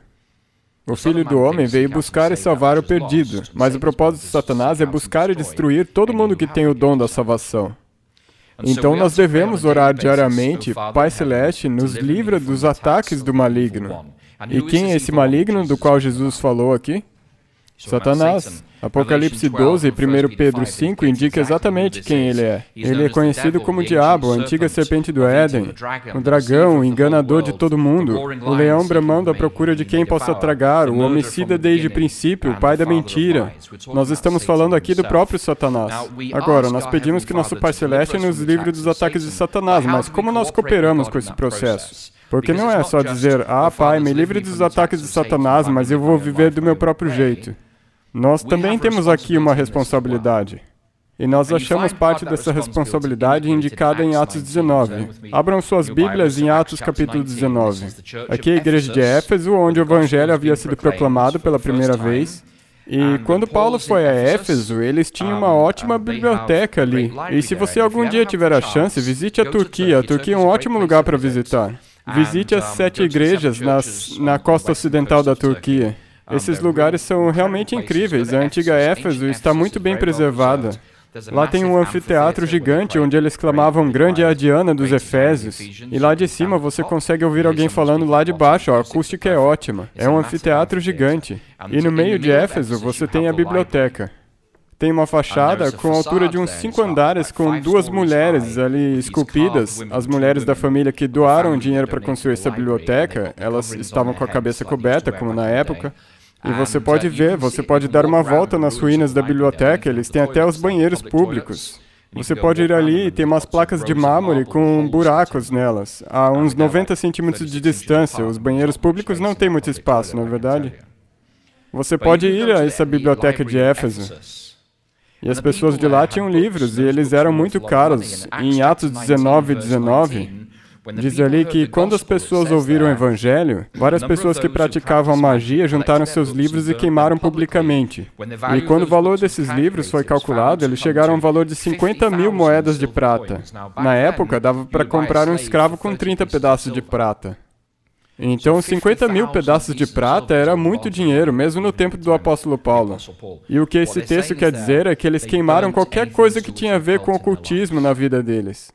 O Filho do Homem veio buscar e salvar o perdido, mas o propósito de Satanás é buscar e destruir todo mundo que tem o dom da salvação. Então nós devemos orar diariamente: Pai Celeste, nos livra dos ataques do maligno. E quem é esse maligno do qual Jesus falou aqui? Satanás. Apocalipse 12 e 1 Pedro 5 indica exatamente quem ele é. Ele é conhecido como o diabo, a antiga serpente do Éden, o dragão, o enganador de todo mundo, o leão bramando à procura de quem possa tragar, o homicida desde o princípio, o pai da mentira. Nós estamos falando aqui do próprio Satanás. Agora, nós pedimos que nosso Pai Celeste nos livre dos ataques de Satanás, mas como nós cooperamos com esse processo? Porque não é só dizer: ah, Pai, me livre dos ataques de Satanás, mas eu vou viver do meu próprio jeito. Nós também temos aqui uma responsabilidade. E nós achamos parte dessa responsabilidade indicada em Atos 19. Abram suas Bíblias em Atos capítulo 19. Aqui é a igreja de Éfeso, onde o Evangelho havia sido proclamado pela primeira vez. E quando Paulo foi a Éfeso, eles tinham uma ótima biblioteca ali. E se você algum dia tiver a chance, visite a Turquia. A Turquia é um ótimo lugar para visitar. Visite as 7 igrejas na costa ocidental da Turquia. Esses lugares são realmente incríveis. A antiga Éfeso está muito bem preservada. Lá tem um anfiteatro gigante onde eles clamavam Grande é a Diana dos Efésios. E lá de cima você consegue ouvir alguém falando lá de baixo. A acústica é ótima. É um anfiteatro gigante. E no meio de Éfeso você tem a biblioteca. Tem uma fachada com a altura de uns 5 andares com 2 mulheres ali esculpidas. As mulheres da família que doaram dinheiro para construir essa biblioteca, elas estavam com a cabeça coberta, como na época. E você pode ver, você pode dar uma volta nas ruínas da biblioteca, eles têm até os banheiros públicos. Você pode ir ali e tem umas placas de mármore com buracos nelas, a uns 90 centímetros de distância. Os banheiros públicos não têm muito espaço, não é verdade? Você pode ir a essa biblioteca de Éfeso. E as pessoas de lá tinham livros, e eles eram muito caros. Em Atos 19, diz ali que quando as pessoas ouviram o Evangelho, várias pessoas que praticavam magia juntaram seus livros e queimaram publicamente. E quando o valor desses livros foi calculado, eles chegaram a um valor de 50 mil moedas de prata. Na época, dava para comprar um escravo com 30 pedaços de prata. Então, 50 mil pedaços de prata era muito dinheiro, mesmo no tempo do apóstolo Paulo. E o que esse texto quer dizer é que eles queimaram qualquer coisa que tinha a ver com ocultismo na vida deles.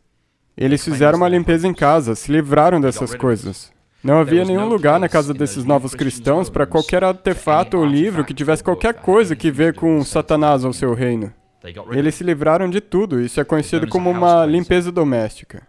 Eles fizeram uma limpeza em casa, se livraram dessas coisas. Não havia nenhum lugar na casa desses novos cristãos para qualquer artefato ou livro que tivesse qualquer coisa que ver com Satanás ou seu reino. Eles se livraram de tudo, isso é conhecido como uma limpeza doméstica.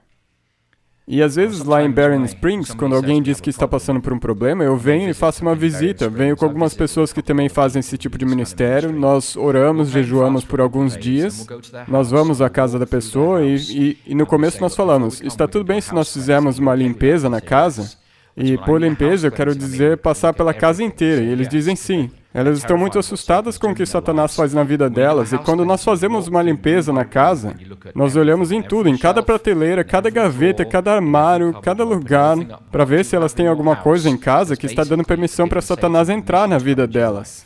E às vezes lá em Barren Springs, quando alguém diz que está passando por um problema, eu venho e faço uma visita. Venho com algumas pessoas que também fazem esse tipo de ministério. Nós oramos, jejuamos por alguns dias. Nós vamos à casa da pessoa e no começo nós falamos: está tudo bem se nós fizermos uma limpeza na casa? E por limpeza eu quero dizer passar pela casa inteira. E eles dizem sim. Elas estão muito assustadas com o que Satanás faz na vida delas, e quando nós fazemos uma limpeza na casa, nós olhamos em tudo, em cada prateleira, cada gaveta, cada armário, cada lugar, para ver se elas têm alguma coisa em casa que está dando permissão para Satanás entrar na vida delas.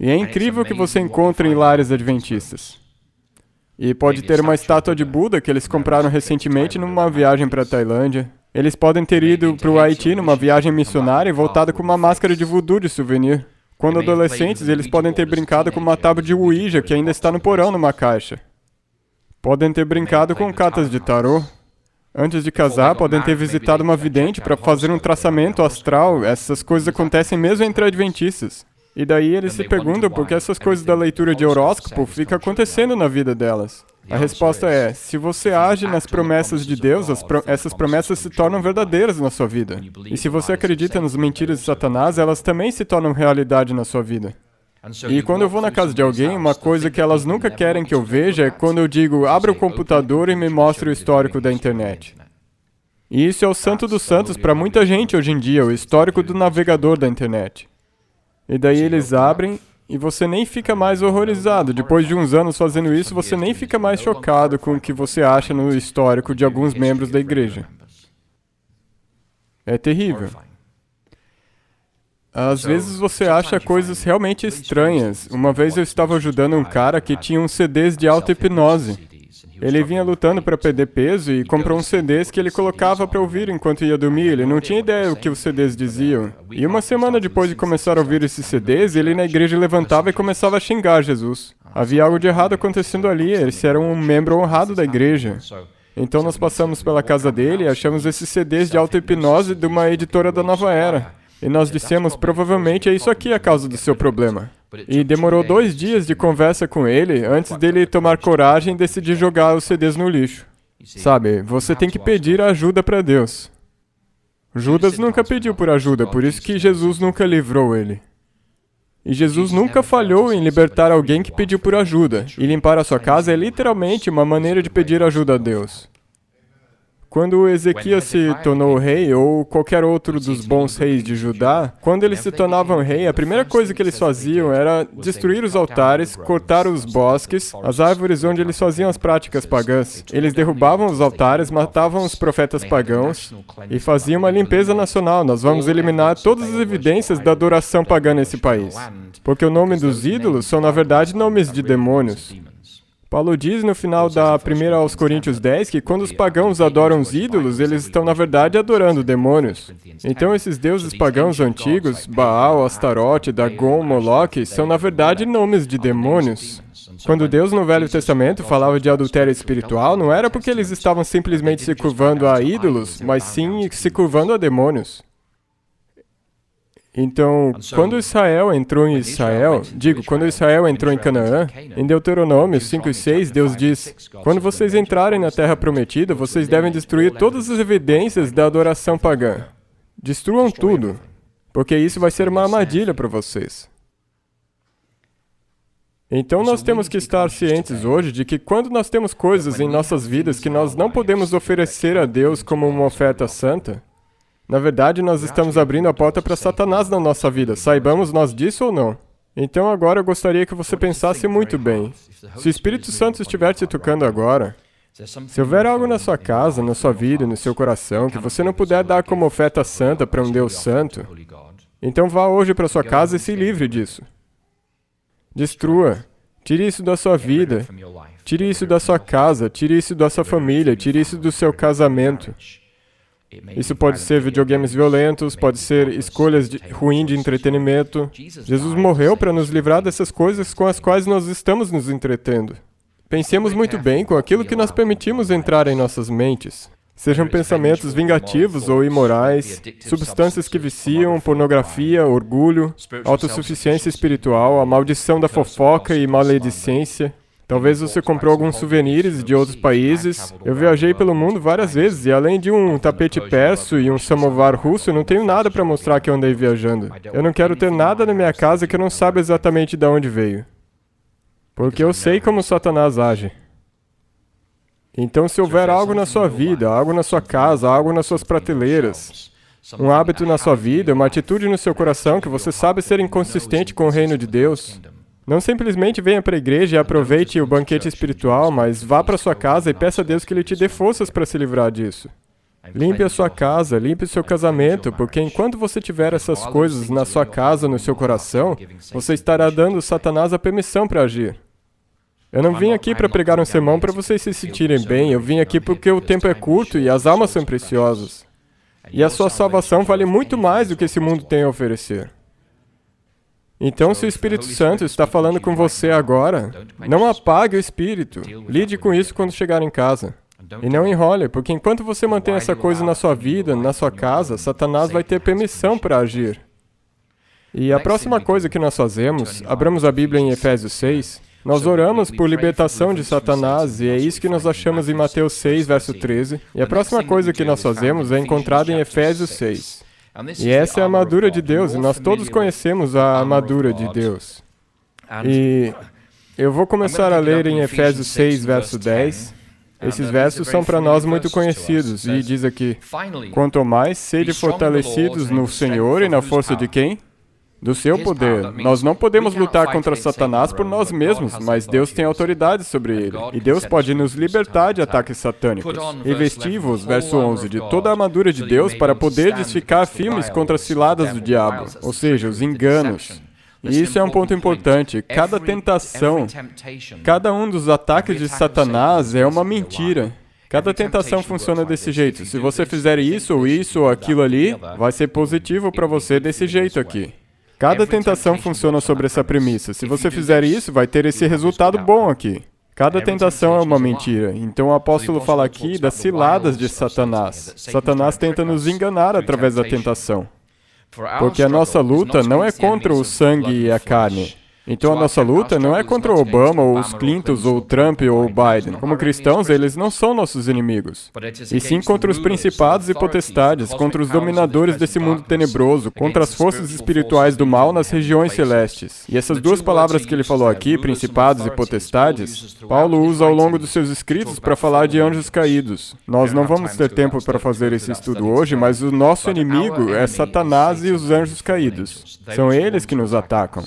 E é incrível o que você encontra em lares adventistas. E pode ter uma estátua de Buda que eles compraram recentemente numa viagem para a Tailândia. Eles podem ter ido para o Haiti numa viagem missionária e voltado com uma máscara de voodoo de souvenir. Quando adolescentes, eles podem ter brincado com uma tábua de Ouija que ainda está no porão numa caixa. Podem ter brincado com cartas de tarô. Antes de casar, podem ter visitado uma vidente para fazer um traçamento astral. Essas coisas acontecem mesmo entre adventistas. E daí eles se perguntam por que essas coisas da leitura de horóscopo ficam acontecendo na vida delas. A resposta é: se você age nas promessas de Deus, essas promessas se tornam verdadeiras na sua vida. E se você acredita nas mentiras de Satanás, elas também se tornam realidade na sua vida. E quando eu vou na casa de alguém, uma coisa que elas nunca querem que eu veja é quando eu digo: abra o computador e me mostre o histórico da internet. E isso é o santo dos santos para muita gente hoje em dia, o histórico do navegador da internet. E daí eles abrem e você nem fica mais horrorizado. Depois de uns anos fazendo isso, você nem fica mais chocado com o que você acha no histórico de alguns membros da igreja. É terrível. Às vezes você acha coisas realmente estranhas. Uma vez eu estava ajudando um cara que tinha uns CDs de auto-hipnose. Ele vinha lutando para perder peso e comprou uns CDs que ele colocava para ouvir enquanto ia dormir. Ele não tinha ideia do que os CDs diziam. E uma semana depois de começar a ouvir esses CDs, ele na igreja levantava e começava a xingar Jesus. Havia algo de errado acontecendo ali. Esse era um membro honrado da igreja. Então nós passamos pela casa dele e achamos esses CDs de auto-hipnose de uma editora da Nova Era. E nós dissemos, provavelmente é isso aqui a causa do seu problema. E demorou 2 dias de conversa com ele antes dele tomar coragem e decidir jogar os CDs no lixo. Sabe, você tem que pedir ajuda para Deus. Judas nunca pediu por ajuda, por isso que Jesus nunca livrou ele. E Jesus nunca falhou em libertar alguém que pediu por ajuda. E limpar a sua casa é literalmente uma maneira de pedir ajuda a Deus. Quando Ezequias se tornou rei, ou qualquer outro dos bons reis de Judá, quando eles se tornavam rei, a primeira coisa que eles faziam era destruir os altares, cortar os bosques, as árvores onde eles faziam as práticas pagãs. Eles derrubavam os altares, matavam os profetas pagãos e faziam uma limpeza nacional. Nós vamos eliminar todas as evidências da adoração pagã nesse país. Porque o nome dos ídolos são, na verdade, nomes de demônios. Paulo diz no final da 1 aos Coríntios 10 que quando os pagãos adoram os ídolos, eles estão, na verdade, adorando demônios. Então, esses deuses pagãos antigos, Baal, Astarote, Dagon, Moloque, são, na verdade, nomes de demônios. Quando Deus no Velho Testamento falava de adultério espiritual, não era porque eles estavam simplesmente se curvando a ídolos, mas sim se curvando a demônios. Então, quando Israel entrou em Canaã, em Deuteronômio 5:6, Deus diz, quando vocês entrarem na terra prometida, vocês devem destruir todas as evidências da adoração pagã. Destruam tudo, porque isso vai ser uma armadilha para vocês. Então nós temos que estar cientes hoje de que quando nós temos coisas em nossas vidas que nós não podemos oferecer a Deus como uma oferta santa, na verdade, nós estamos abrindo a porta para Satanás na nossa vida, saibamos nós disso ou não. Então agora eu gostaria que você pensasse muito bem. Se o Espírito Santo estiver te tocando agora, se houver algo na sua casa, na sua vida, no seu coração, que você não puder dar como oferta santa para um Deus santo, então vá hoje para sua casa e se livre disso. Destrua. Tire isso da sua vida. Tire isso da sua casa. Tire isso da sua família. Tire isso do seu casamento. Isso pode ser videogames violentos, pode ser escolhas ruins de entretenimento. Jesus morreu para nos livrar dessas coisas com as quais nós estamos nos entretendo. Pensemos muito bem com aquilo que nós permitimos entrar em nossas mentes. Sejam pensamentos vingativos ou imorais, substâncias que viciam, pornografia, orgulho, autossuficiência espiritual, a maldição da fofoca e maledicência. Talvez você comprou alguns souvenirs de outros países. Eu viajei pelo mundo várias vezes e além de um tapete perso e um samovar russo, eu não tenho nada para mostrar que eu andei viajando. Eu não quero ter nada na minha casa que eu não saiba exatamente de onde veio. Porque eu sei como Satanás age. Então, se houver algo na sua vida, algo na sua casa, algo nas suas prateleiras, um hábito na sua vida, uma atitude no seu coração que você sabe ser inconsistente com o reino de Deus, não simplesmente venha para a igreja e aproveite o banquete espiritual, mas vá para sua casa e peça a Deus que Ele te dê forças para se livrar disso. Limpe a sua casa, limpe o seu casamento, porque enquanto você tiver essas coisas na sua casa, no seu coração, você estará dando Satanás a permissão para agir. Eu não vim aqui para pregar um sermão para vocês se sentirem bem, eu vim aqui porque o tempo é curto e as almas são preciosas. E a sua salvação vale muito mais do que esse mundo tem a oferecer. Então, se o Espírito Santo está falando com você agora, não apague o Espírito. Lide com isso quando chegar em casa. E não enrole, porque enquanto você mantém essa coisa na sua vida, na sua casa, Satanás vai ter permissão para agir. E a próxima coisa que nós fazemos, abramos a Bíblia em Efésios 6, nós oramos por libertação de Satanás, e é isso que nós achamos em Mateus 6, verso 13. E a próxima coisa que nós fazemos é encontrada em Efésios 6. E essa é a armadura de Deus, e nós todos conhecemos a armadura de Deus. E eu vou começar a ler em Efésios 6, verso 10. Esses versos são para nós muito conhecidos, e diz aqui, quanto mais sede fortalecidos no Senhor e na força de quem? Do seu poder. Nós não podemos lutar contra Satanás por nós mesmos, mas Deus tem autoridade sobre ele. E Deus pode nos libertar de ataques satânicos. E vestivos, verso 11, de toda a armadura de Deus para poderdes ficar firmes contra as ciladas do diabo, ou seja, os enganos. E isso é um ponto importante. Cada tentação, cada um dos ataques de Satanás é uma mentira. Cada tentação funciona desse jeito. Se você fizer isso ou aquilo ali, vai ser positivo para você desse jeito aqui. Cada tentação funciona sobre essa premissa. Se você fizer isso, vai ter esse resultado bom aqui. Cada tentação é uma mentira. Então o apóstolo fala aqui das ciladas de Satanás. Satanás tenta nos enganar através da tentação. Porque a nossa luta não é contra o sangue e a carne. Então a nossa luta não é contra o Obama, ou os Clintons, ou o Trump, ou o Biden. Como cristãos, eles não são nossos inimigos. E sim contra os principados e potestades, contra os dominadores desse mundo tenebroso, contra as forças espirituais do mal nas regiões celestes. E essas duas palavras que ele falou aqui, principados e potestades, Paulo usa ao longo dos seus escritos para falar de anjos caídos. Nós não vamos ter tempo para fazer esse estudo hoje, mas o nosso inimigo é Satanás e os anjos caídos. São eles que nos atacam.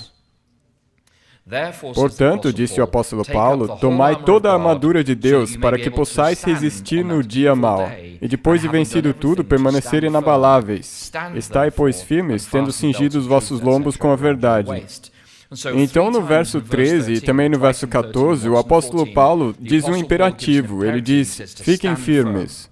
Portanto, disse o apóstolo Paulo, tomai toda a armadura de Deus para que possais resistir no dia mau, e depois de vencido tudo, permanecer inabaláveis. Estai, pois, firmes, tendo cingido os vossos lombos com a verdade. Então, no verso 13 e também no verso 14, o apóstolo Paulo diz um imperativo. Ele diz, fiquem firmes.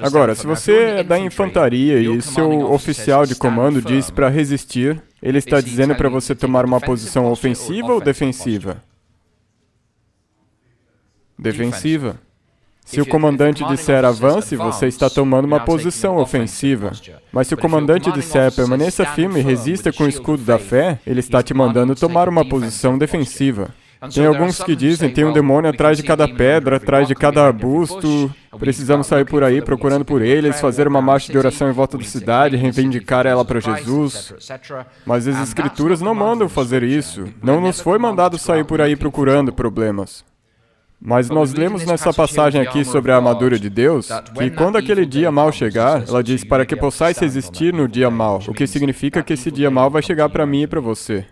Agora, se você é da infantaria e seu oficial de comando diz para resistir, ele está dizendo para você tomar uma posição ofensiva ou defensiva? Defensiva. Se o comandante disser avance, você está tomando uma posição ofensiva. Mas se o comandante disser permaneça firme e resista com o escudo da fé, ele está te mandando tomar uma posição defensiva. Tem alguns que dizem, tem um demônio atrás de cada pedra, atrás de cada arbusto, precisamos sair por aí procurando por eles, fazer uma marcha de oração em volta da cidade, reivindicar ela para Jesus. Mas as Escrituras não mandam fazer isso. Não nos foi mandado sair por aí procurando problemas. Mas nós lemos nessa passagem aqui sobre a armadura de Deus, que quando aquele dia mau chegar, ela diz, para que possais resistir no dia mau, o que significa que esse dia mau vai chegar para mim e para você.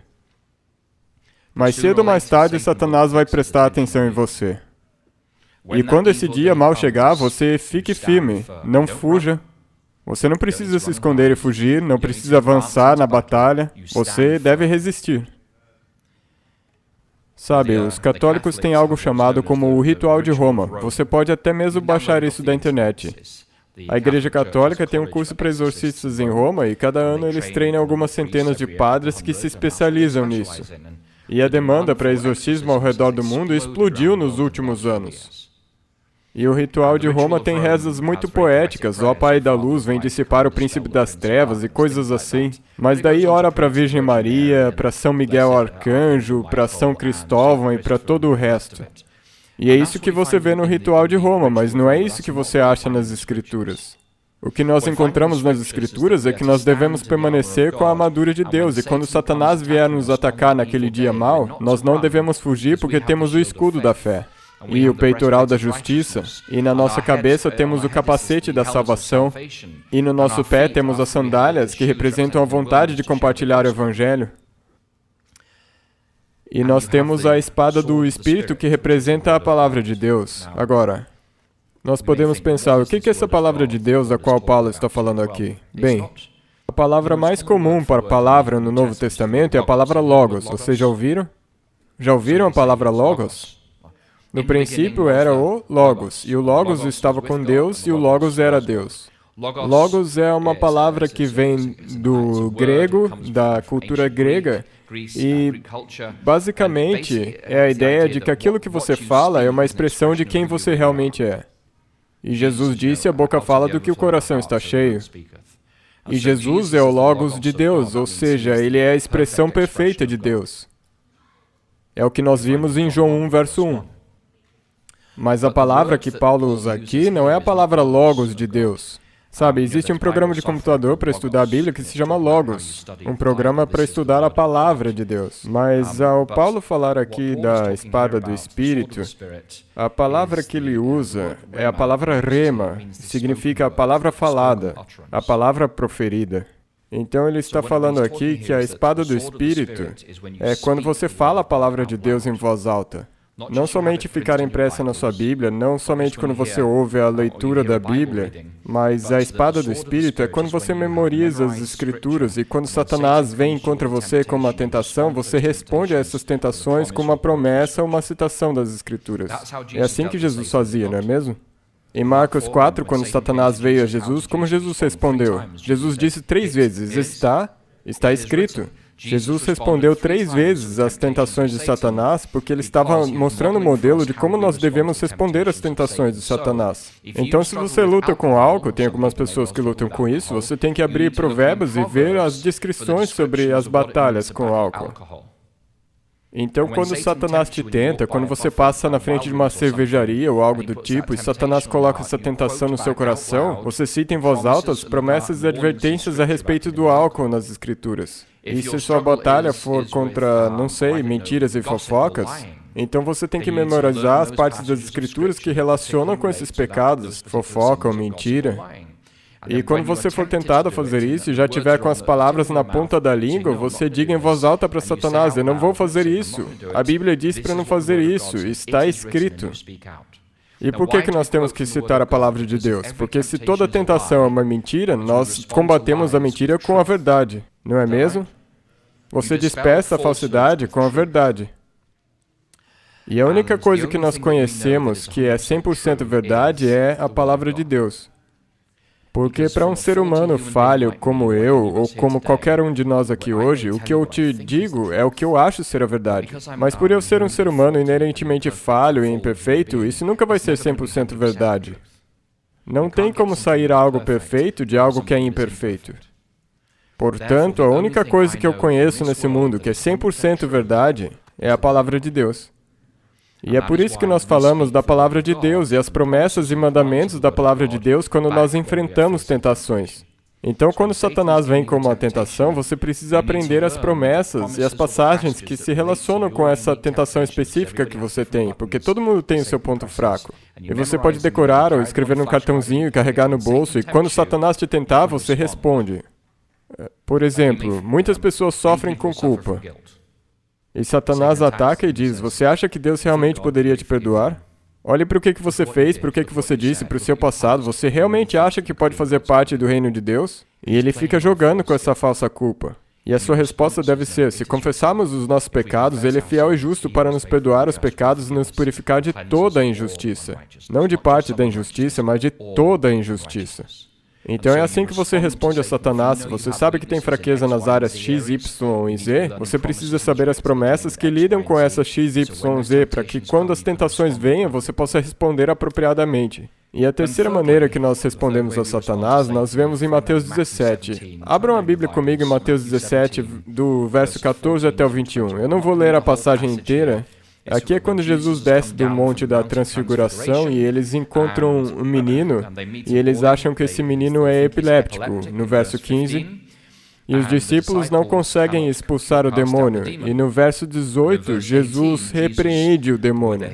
Mais cedo ou mais tarde, Satanás vai prestar atenção em você. E quando esse dia mal chegar, você fique firme, não fuja. Você não precisa se esconder e fugir, não precisa avançar na batalha, você deve resistir. Sabe, os católicos têm algo chamado como o Ritual de Roma. Você pode até mesmo baixar isso da internet. A Igreja Católica tem um curso para exorcistas em Roma e cada ano eles treinam algumas centenas de padres que se especializam nisso. E a demanda para exorcismo ao redor do mundo explodiu nos últimos anos. E o Ritual de Roma tem rezas muito poéticas, ó Pai da Luz, vem dissipar o príncipe das trevas e coisas assim. Mas daí ora para a Virgem Maria, para São Miguel Arcanjo, para São Cristóvão e para todo o resto. E é isso que você vê no Ritual de Roma, mas não é isso que você acha nas Escrituras. O que nós encontramos nas Escrituras é que nós devemos permanecer com a armadura de Deus, e quando Satanás vier nos atacar naquele dia mau, nós não devemos fugir porque temos o escudo da fé, e o peitoral da justiça, e na nossa cabeça temos o capacete da salvação, e no nosso pé temos as sandálias que representam a vontade de compartilhar o Evangelho. E nós temos a espada do Espírito que representa a palavra de Deus. Agora, nós podemos pensar, o que é essa palavra de Deus da qual Paulo está falando aqui? Bem, a palavra mais comum para palavra no Novo Testamento é a palavra Logos. Vocês já ouviram? Já ouviram a palavra Logos? No princípio era o Logos, e o Logos estava com Deus, e o Logos era Deus. Logos é uma palavra que vem do grego, da cultura grega, e basicamente é a ideia de que aquilo que você fala é uma expressão de quem você realmente é. E Jesus disse, a boca fala do que o coração está cheio. E Jesus é o Logos de Deus, ou seja, ele é a expressão perfeita de Deus. É o que nós vimos em João 1, verso 1. Mas a palavra que Paulo usa aqui não é a palavra Logos de Deus. Sabe, existe um programa de computador para estudar a Bíblia que se chama Logos, um programa para estudar a palavra de Deus. Mas ao Paulo falar aqui da espada do Espírito, a palavra que ele usa é a palavra rema, significa a palavra falada, a palavra proferida. Então ele está falando aqui que a espada do Espírito é quando você fala a palavra de Deus em voz alta. Não somente ficar impressa na sua Bíblia, não somente quando você ouve a leitura da Bíblia, mas a espada do Espírito é quando você memoriza as Escrituras e quando Satanás vem contra você com uma tentação, você responde a essas tentações com uma promessa ou uma citação das Escrituras. É assim que Jesus fazia, não é mesmo? Em Marcos 4, quando Satanás veio a Jesus, como Jesus respondeu? Jesus disse 3 vezes, está escrito. Jesus respondeu 3 vezes às tentações de Satanás porque ele estava mostrando um modelo de como nós devemos responder às tentações de Satanás. Então, se você luta com álcool, tem algumas pessoas que lutam com isso, você tem que abrir Provérbios e ver as descrições sobre as batalhas com álcool. Então, quando Satanás te tenta, quando você passa na frente de uma cervejaria ou algo do tipo, e Satanás coloca essa tentação no seu coração, você cita em voz alta as promessas e advertências a respeito do álcool nas Escrituras. E se sua batalha for contra, não sei, mentiras e fofocas, então você tem que memorizar as partes das Escrituras que relacionam com esses pecados, fofoca ou mentira. E quando você for tentado a fazer isso e já tiver com as palavras na ponta da língua, você diga em voz alta para Satanás, eu não vou fazer isso. A Bíblia diz para não fazer isso, está escrito. E por que nós temos que citar a palavra de Deus? Porque se toda tentação é uma mentira, nós combatemos a mentira com a verdade, não é mesmo? Você dispersa a falsidade com a verdade. E a única coisa que nós conhecemos que é 100% verdade é a palavra de Deus. Porque para um ser humano falho como eu, ou como qualquer um de nós aqui hoje, o que eu te digo é o que eu acho ser a verdade. Mas por eu ser um ser humano inerentemente falho e imperfeito, isso nunca vai ser 100% verdade. Não tem como sair algo perfeito de algo que é imperfeito. Portanto, a única coisa que eu conheço nesse mundo que é 100% verdade é a palavra de Deus. E é por isso que nós falamos da palavra de Deus e as promessas e mandamentos da palavra de Deus quando nós enfrentamos tentações. Então, quando Satanás vem com uma tentação, você precisa aprender as promessas e as passagens que se relacionam com essa tentação específica que você tem, porque todo mundo tem o seu ponto fraco. E você pode decorar ou escrever num cartãozinho e carregar no bolso, e quando Satanás te tentar, você responde. Por exemplo, muitas pessoas sofrem com culpa. E Satanás ataca e diz, você acha que Deus realmente poderia te perdoar? Olhe para o que você fez, para o que você disse, para o seu passado. Você realmente acha que pode fazer parte do reino de Deus? E ele fica jogando com essa falsa culpa. E a sua resposta deve ser, se confessarmos os nossos pecados, Ele é fiel e justo para nos perdoar os pecados e nos purificar de toda a injustiça. Não de parte da injustiça, mas de toda a injustiça. Então é assim que você responde a Satanás. Se você sabe que tem fraqueza nas áreas X, Y e Z, você precisa saber as promessas que lidam com essas X, Y e Z, para que quando as tentações venham, você possa responder apropriadamente. E a terceira maneira que nós respondemos a Satanás, nós vemos em Mateus 17. Abram a Bíblia comigo em Mateus 17, do verso 14 até o 21. Eu não vou ler a passagem inteira. Aqui é quando Jesus desce do Monte da Transfiguração e eles encontram um menino e eles acham que esse menino é epiléptico, no verso 15. E os discípulos não conseguem expulsar o demônio. E no verso 18, Jesus repreende o demônio.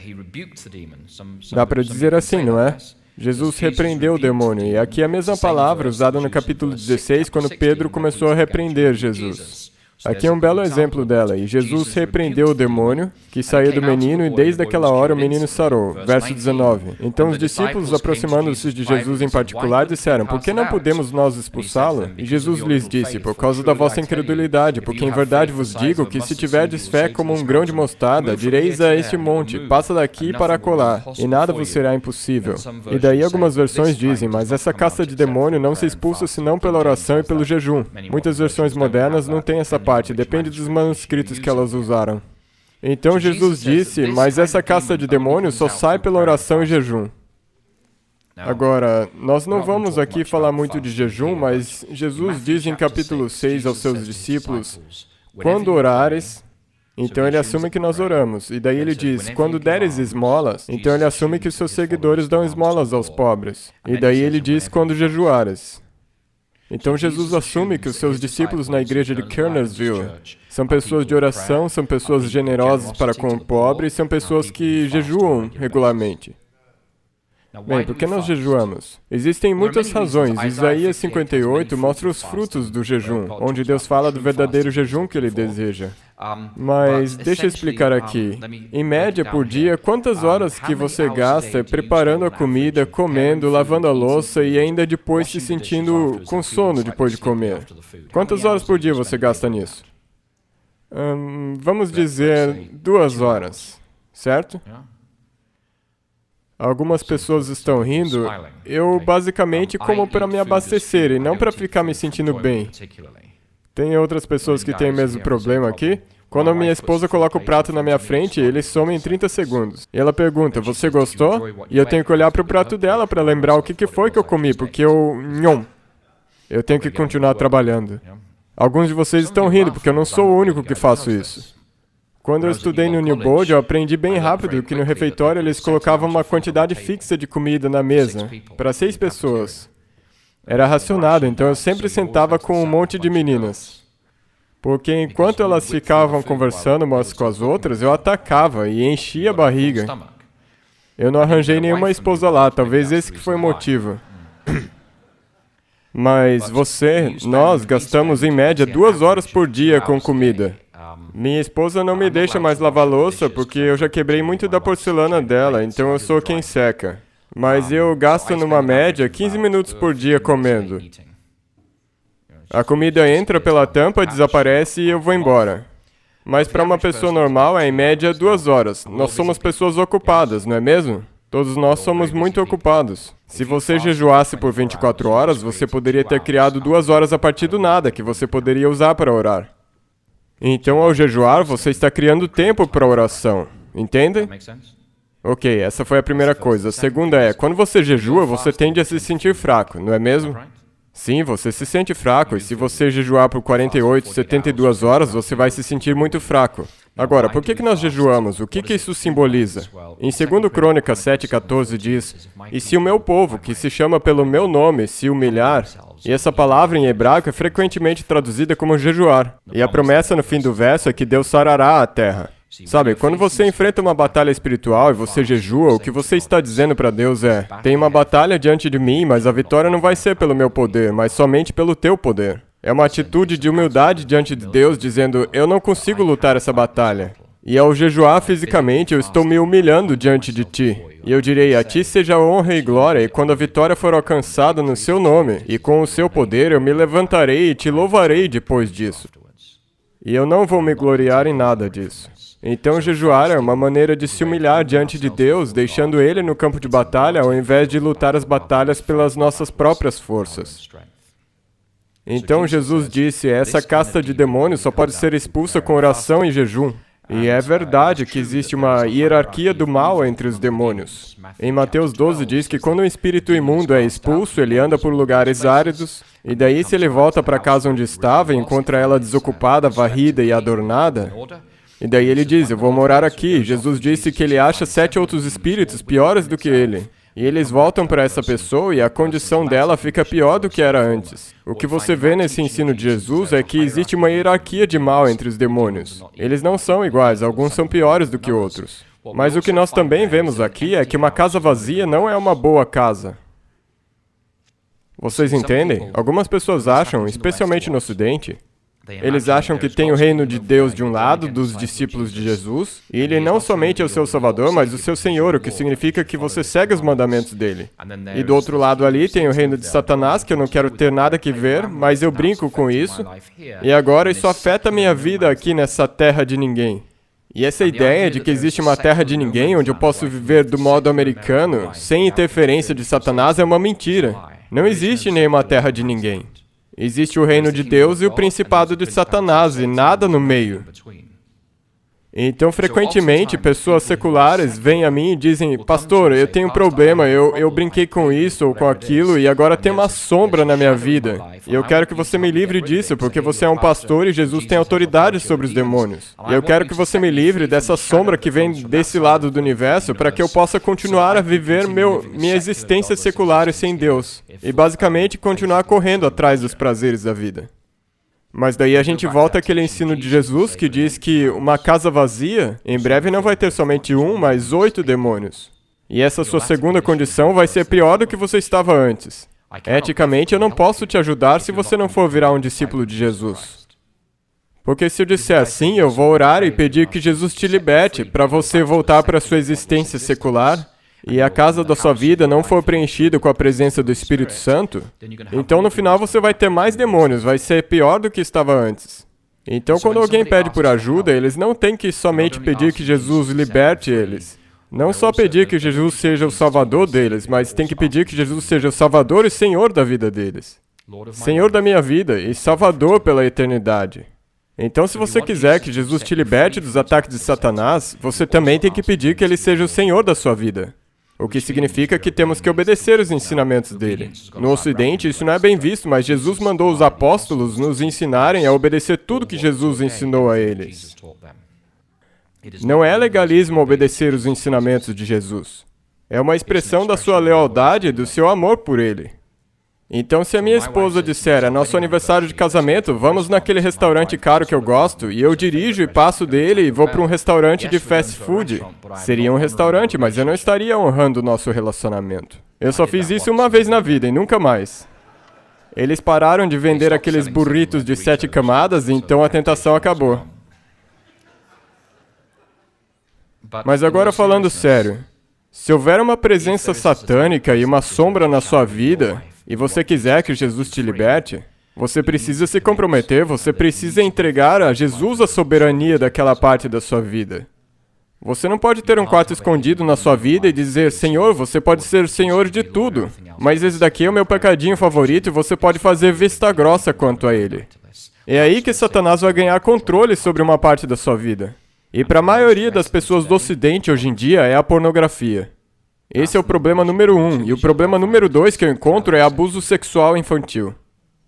Dá para dizer assim, não é? Jesus repreendeu o demônio. E aqui é a mesma palavra usada no capítulo 16, quando Pedro começou a repreender Jesus. Aqui é um belo exemplo dela. E Jesus repreendeu o demônio, que saía do menino, e desde aquela hora o menino sarou. Verso 19. Então os discípulos, aproximando-se de Jesus em particular, disseram, por que não podemos nós expulsá-lo? E Jesus lhes disse, por causa da vossa incredulidade, porque em verdade vos digo que se tiverdes fé como um grão de mostarda, direis a este monte, passa daqui para acolá, e nada vos será impossível. E daí algumas versões dizem, mas essa casta de demônio não se expulsa senão pela oração e pelo jejum. Muitas versões modernas não têm essa parte, depende dos manuscritos que elas usaram. Então Jesus disse, mas essa casta de demônios só sai pela oração e jejum. Agora, nós não vamos aqui falar muito de jejum, mas Jesus diz em capítulo 6 aos seus discípulos, quando orares, então ele assume que nós oramos. E daí ele diz, quando deres esmolas, então ele assume que os seus seguidores dão esmolas aos pobres. E daí ele diz, quando jejuares. Então Jesus assume que os seus discípulos na igreja de Kernersville são pessoas de oração, são pessoas generosas para com o pobre e são pessoas que jejuam regularmente. Bem, por que nós jejuamos? Existem muitas razões. Isaías 58 mostra os frutos do jejum, onde Deus fala do verdadeiro jejum que Ele deseja. Mas deixa eu explicar aqui. Em média, por dia, quantas horas que você gasta preparando a comida, comendo, lavando a louça e ainda depois se sentindo com sono depois de comer? Quantas horas por dia você gasta nisso? Vamos dizer 2 horas, certo? Algumas pessoas estão rindo. Eu basicamente como para me abastecer e não para ficar me sentindo bem. Tem outras pessoas que têm o mesmo problema aqui? Quando a minha esposa coloca o prato na minha frente, ele some em 30 segundos. E ela pergunta, você gostou? E eu tenho que olhar para o prato dela para lembrar o que foi que eu comi, porque eu tenho que continuar trabalhando. Alguns de vocês estão rindo, porque eu não sou o único que faço isso. Quando eu estudei no New Bold, eu aprendi bem rápido que no refeitório eles colocavam uma quantidade fixa de comida na mesa, para 6 pessoas. Era racionado, então eu sempre sentava com um monte de meninas. Porque enquanto elas ficavam conversando umas com as outras, eu atacava e enchia a barriga. Eu não arranjei nenhuma esposa lá, talvez esse que foi o motivo. Mas nós gastamos em média 2 horas por dia com comida. Minha esposa não me deixa mais lavar louça porque eu já quebrei muito da porcelana dela, então eu sou quem seca. Mas eu gasto numa média 15 minutos por dia comendo. A comida entra pela tampa, desaparece e eu vou embora. Mas para uma pessoa normal é em média 2 horas. Nós somos pessoas ocupadas, não é mesmo? Todos nós somos muito ocupados. Se você jejuasse por 24 horas, você poderia ter criado 2 horas a partir do nada que você poderia usar para orar. Então, ao jejuar, você está criando tempo para oração. Entende? Ok, essa foi a primeira coisa. A segunda é, quando você jejua, você tende a se sentir fraco, não é mesmo? Sim, você se sente fraco, e se você jejuar por 48, 72 horas, você vai se sentir muito fraco. Agora, por que nós jejuamos? O que isso simboliza? Em 2 Crônicas 7,14 diz, e se o meu povo, que se chama pelo meu nome, se humilhar, e essa palavra em hebraico é frequentemente traduzida como jejuar. E a promessa no fim do verso é que Deus sarará a terra. Sabe, quando você enfrenta uma batalha espiritual e você jejua, o que você está dizendo para Deus é, tem uma batalha diante de mim, mas a vitória não vai ser pelo meu poder, mas somente pelo teu poder. É uma atitude de humildade diante de Deus, dizendo, eu não consigo lutar essa batalha. E ao jejuar fisicamente, eu estou me humilhando diante de ti. E eu direi, a ti seja honra e glória, e quando a vitória for alcançada no seu nome, e com o seu poder, eu me levantarei e te louvarei depois disso. E eu não vou me gloriar em nada disso. Então, jejuar é uma maneira de se humilhar diante de Deus, deixando Ele no campo de batalha, ao invés de lutar as batalhas pelas nossas próprias forças. Então, Jesus disse, essa casta de demônios só pode ser expulsa com oração e jejum. E é verdade que existe uma hierarquia do mal entre os demônios. Em Mateus 12 diz que quando um espírito imundo é expulso, ele anda por lugares áridos, e daí se ele volta para a casa onde estava e encontra ela desocupada, varrida e adornada, e daí ele diz, eu vou morar aqui. Jesus disse que ele acha 7 outros espíritos piores do que ele. E eles voltam para essa pessoa e a condição dela fica pior do que era antes. O que você vê nesse ensino de Jesus é que existe uma hierarquia de mal entre os demônios. Eles não são iguais, alguns são piores do que outros. Mas o que nós também vemos aqui é que uma casa vazia não é uma boa casa. Vocês entendem? Algumas pessoas acham, especialmente no Ocidente, eles acham que tem o reino de Deus de um lado, dos discípulos de Jesus, e Ele não somente é o seu Salvador, mas o seu Senhor, o que significa que você segue os mandamentos dele. E do outro lado ali tem o reino de Satanás, que eu não quero ter nada que ver, mas eu brinco com isso, e agora isso afeta a minha vida aqui nessa terra de ninguém. E essa ideia de que existe uma terra de ninguém, onde eu posso viver do modo americano, sem interferência de Satanás, é uma mentira. Não existe nenhuma terra de ninguém. Existe o reino de Deus e o principado de Satanás, e nada no meio. Então, frequentemente, pessoas seculares vêm a mim e dizem, pastor, eu tenho um problema, eu brinquei com isso ou com aquilo, e agora tem uma sombra na minha vida. E eu quero que você me livre disso, porque você é um pastor e Jesus tem autoridade sobre os demônios. E eu quero que você me livre dessa sombra que vem desse lado do universo, para que eu possa continuar a viver minha existência secular e sem Deus. E basicamente continuar correndo atrás dos prazeres da vida. Mas daí a gente volta àquele ensino de Jesus que diz que uma casa vazia, em breve não vai ter somente 1, mas 8 demônios. E essa sua segunda condição vai ser pior do que você estava antes. Eticamente, eu não posso te ajudar se você não for virar um discípulo de Jesus. Porque se eu disser assim, eu vou orar e pedir que Jesus te liberte para você voltar para a sua existência secular, e a casa da sua vida não for preenchida com a presença do Espírito Santo, então no final você vai ter mais demônios, vai ser pior do que estava antes. Então quando alguém pede por ajuda, eles não têm que somente pedir que Jesus liberte eles. Não só pedir que Jesus seja o Salvador deles, mas tem que pedir que Jesus seja o Salvador e Senhor da vida deles. Senhor da minha vida e Salvador pela eternidade. Então, se você quiser que Jesus te liberte dos ataques de Satanás, você também tem que pedir que Ele seja o Senhor da sua vida. O que significa que temos que obedecer os ensinamentos dele. No Ocidente, isso não é bem visto, mas Jesus mandou os apóstolos nos ensinarem a obedecer tudo que Jesus ensinou a eles. Não é legalismo obedecer os ensinamentos de Jesus. É uma expressão da sua lealdade e do seu amor por Ele. Então, se a minha esposa disser, é nosso aniversário de casamento, vamos naquele restaurante caro que eu gosto, e eu dirijo e passo dele e vou para um restaurante de fast food. Seria um restaurante, mas eu não estaria honrando o nosso relacionamento. Eu só fiz isso uma vez na vida e nunca mais. Eles pararam de vender aqueles burritos de 7 camadas, e então a tentação acabou. Mas agora falando sério, se houver uma presença satânica e uma sombra na sua vida, e você quiser que Jesus te liberte, você precisa se comprometer, você precisa entregar a Jesus a soberania daquela parte da sua vida. Você não pode ter um quarto escondido na sua vida e dizer, Senhor, você pode ser o Senhor de tudo, mas esse daqui é o meu pecadinho favorito e você pode fazer vista grossa quanto a ele. É aí que Satanás vai ganhar controle sobre uma parte da sua vida. E para a maioria das pessoas do Ocidente hoje em dia é a pornografia. Esse é o problema número 1, e o problema número 2 que eu encontro é abuso sexual infantil.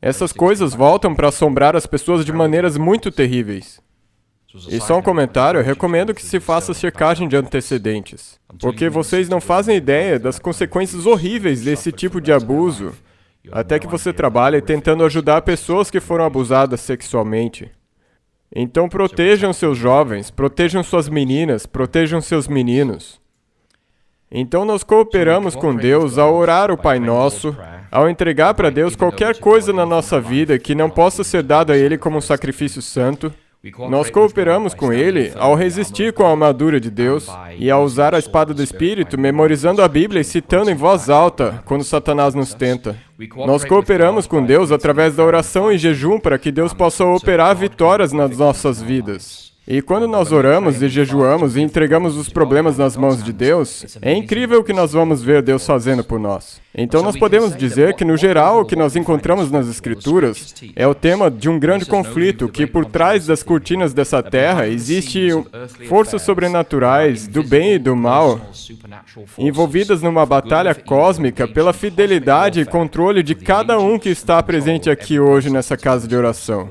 Essas coisas voltam para assombrar as pessoas de maneiras muito terríveis. E só um comentário, eu recomendo que se faça checagem de antecedentes, porque vocês não fazem ideia das consequências horríveis desse tipo de abuso, até que você trabalhe tentando ajudar pessoas que foram abusadas sexualmente. Então protejam seus jovens, protejam suas meninas, protejam seus meninos. Então nós cooperamos com Deus ao orar o Pai Nosso, ao entregar para Deus qualquer coisa na nossa vida que não possa ser dada a Ele como um sacrifício santo. Nós cooperamos com Ele ao resistir com a armadura de Deus e ao usar a espada do Espírito, memorizando a Bíblia e citando em voz alta quando Satanás nos tenta. Nós cooperamos com Deus através da oração e jejum para que Deus possa operar vitórias nas nossas vidas. E quando nós oramos e jejuamos e entregamos os problemas nas mãos de Deus, é incrível o que nós vamos ver Deus fazendo por nós. Então nós podemos dizer que, no geral, o que nós encontramos nas Escrituras é o tema de um grande conflito, que por trás das cortinas dessa terra existe forças sobrenaturais do bem e do mal, envolvidas numa batalha cósmica pela fidelidade e controle de cada um que está presente aqui hoje nessa casa de oração.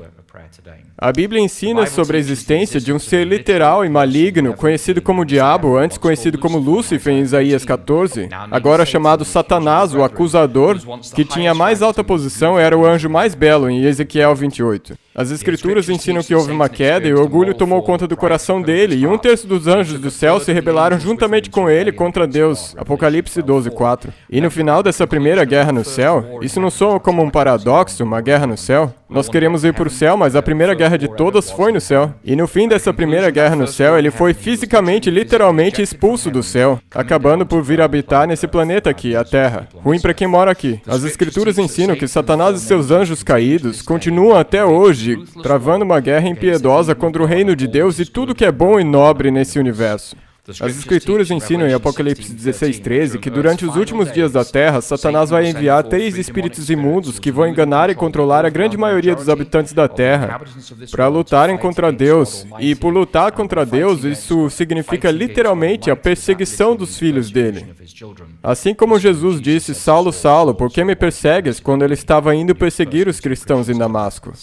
A Bíblia ensina sobre a existência de um ser literal e maligno, conhecido como Diabo, antes conhecido como Lúcifer em Isaías 14, agora chamado Satanás, o acusador, que tinha a mais alta posição e era o anjo mais belo em Ezequiel 28. As Escrituras ensinam que houve uma queda e o orgulho tomou conta do coração dele, e 1/3 dos anjos do céu se rebelaram juntamente com ele contra Deus. Apocalipse 12:4. E no final dessa primeira guerra no céu, isso não soa como um paradoxo, uma guerra no céu? Nós queremos ir para o céu, mas a primeira guerra de todas foi no céu. E no fim dessa primeira guerra no céu, ele foi fisicamente, literalmente expulso do céu, acabando por vir habitar nesse planeta aqui, a Terra. Ruim para quem mora aqui. As Escrituras ensinam que Satanás e seus anjos caídos continuam até hoje travando uma guerra impiedosa contra o reino de Deus e tudo que é bom e nobre nesse universo. As Escrituras ensinam em Apocalipse 16:13 que durante os últimos dias da Terra, Satanás vai enviar 3 espíritos imundos que vão enganar e controlar a grande maioria dos habitantes da Terra para lutarem contra Deus. E por lutar contra Deus, isso significa literalmente a perseguição dos filhos dele. Assim como Jesus disse, Saulo, Saulo, por que me persegues? Quando ele estava indo perseguir os cristãos em Damasco.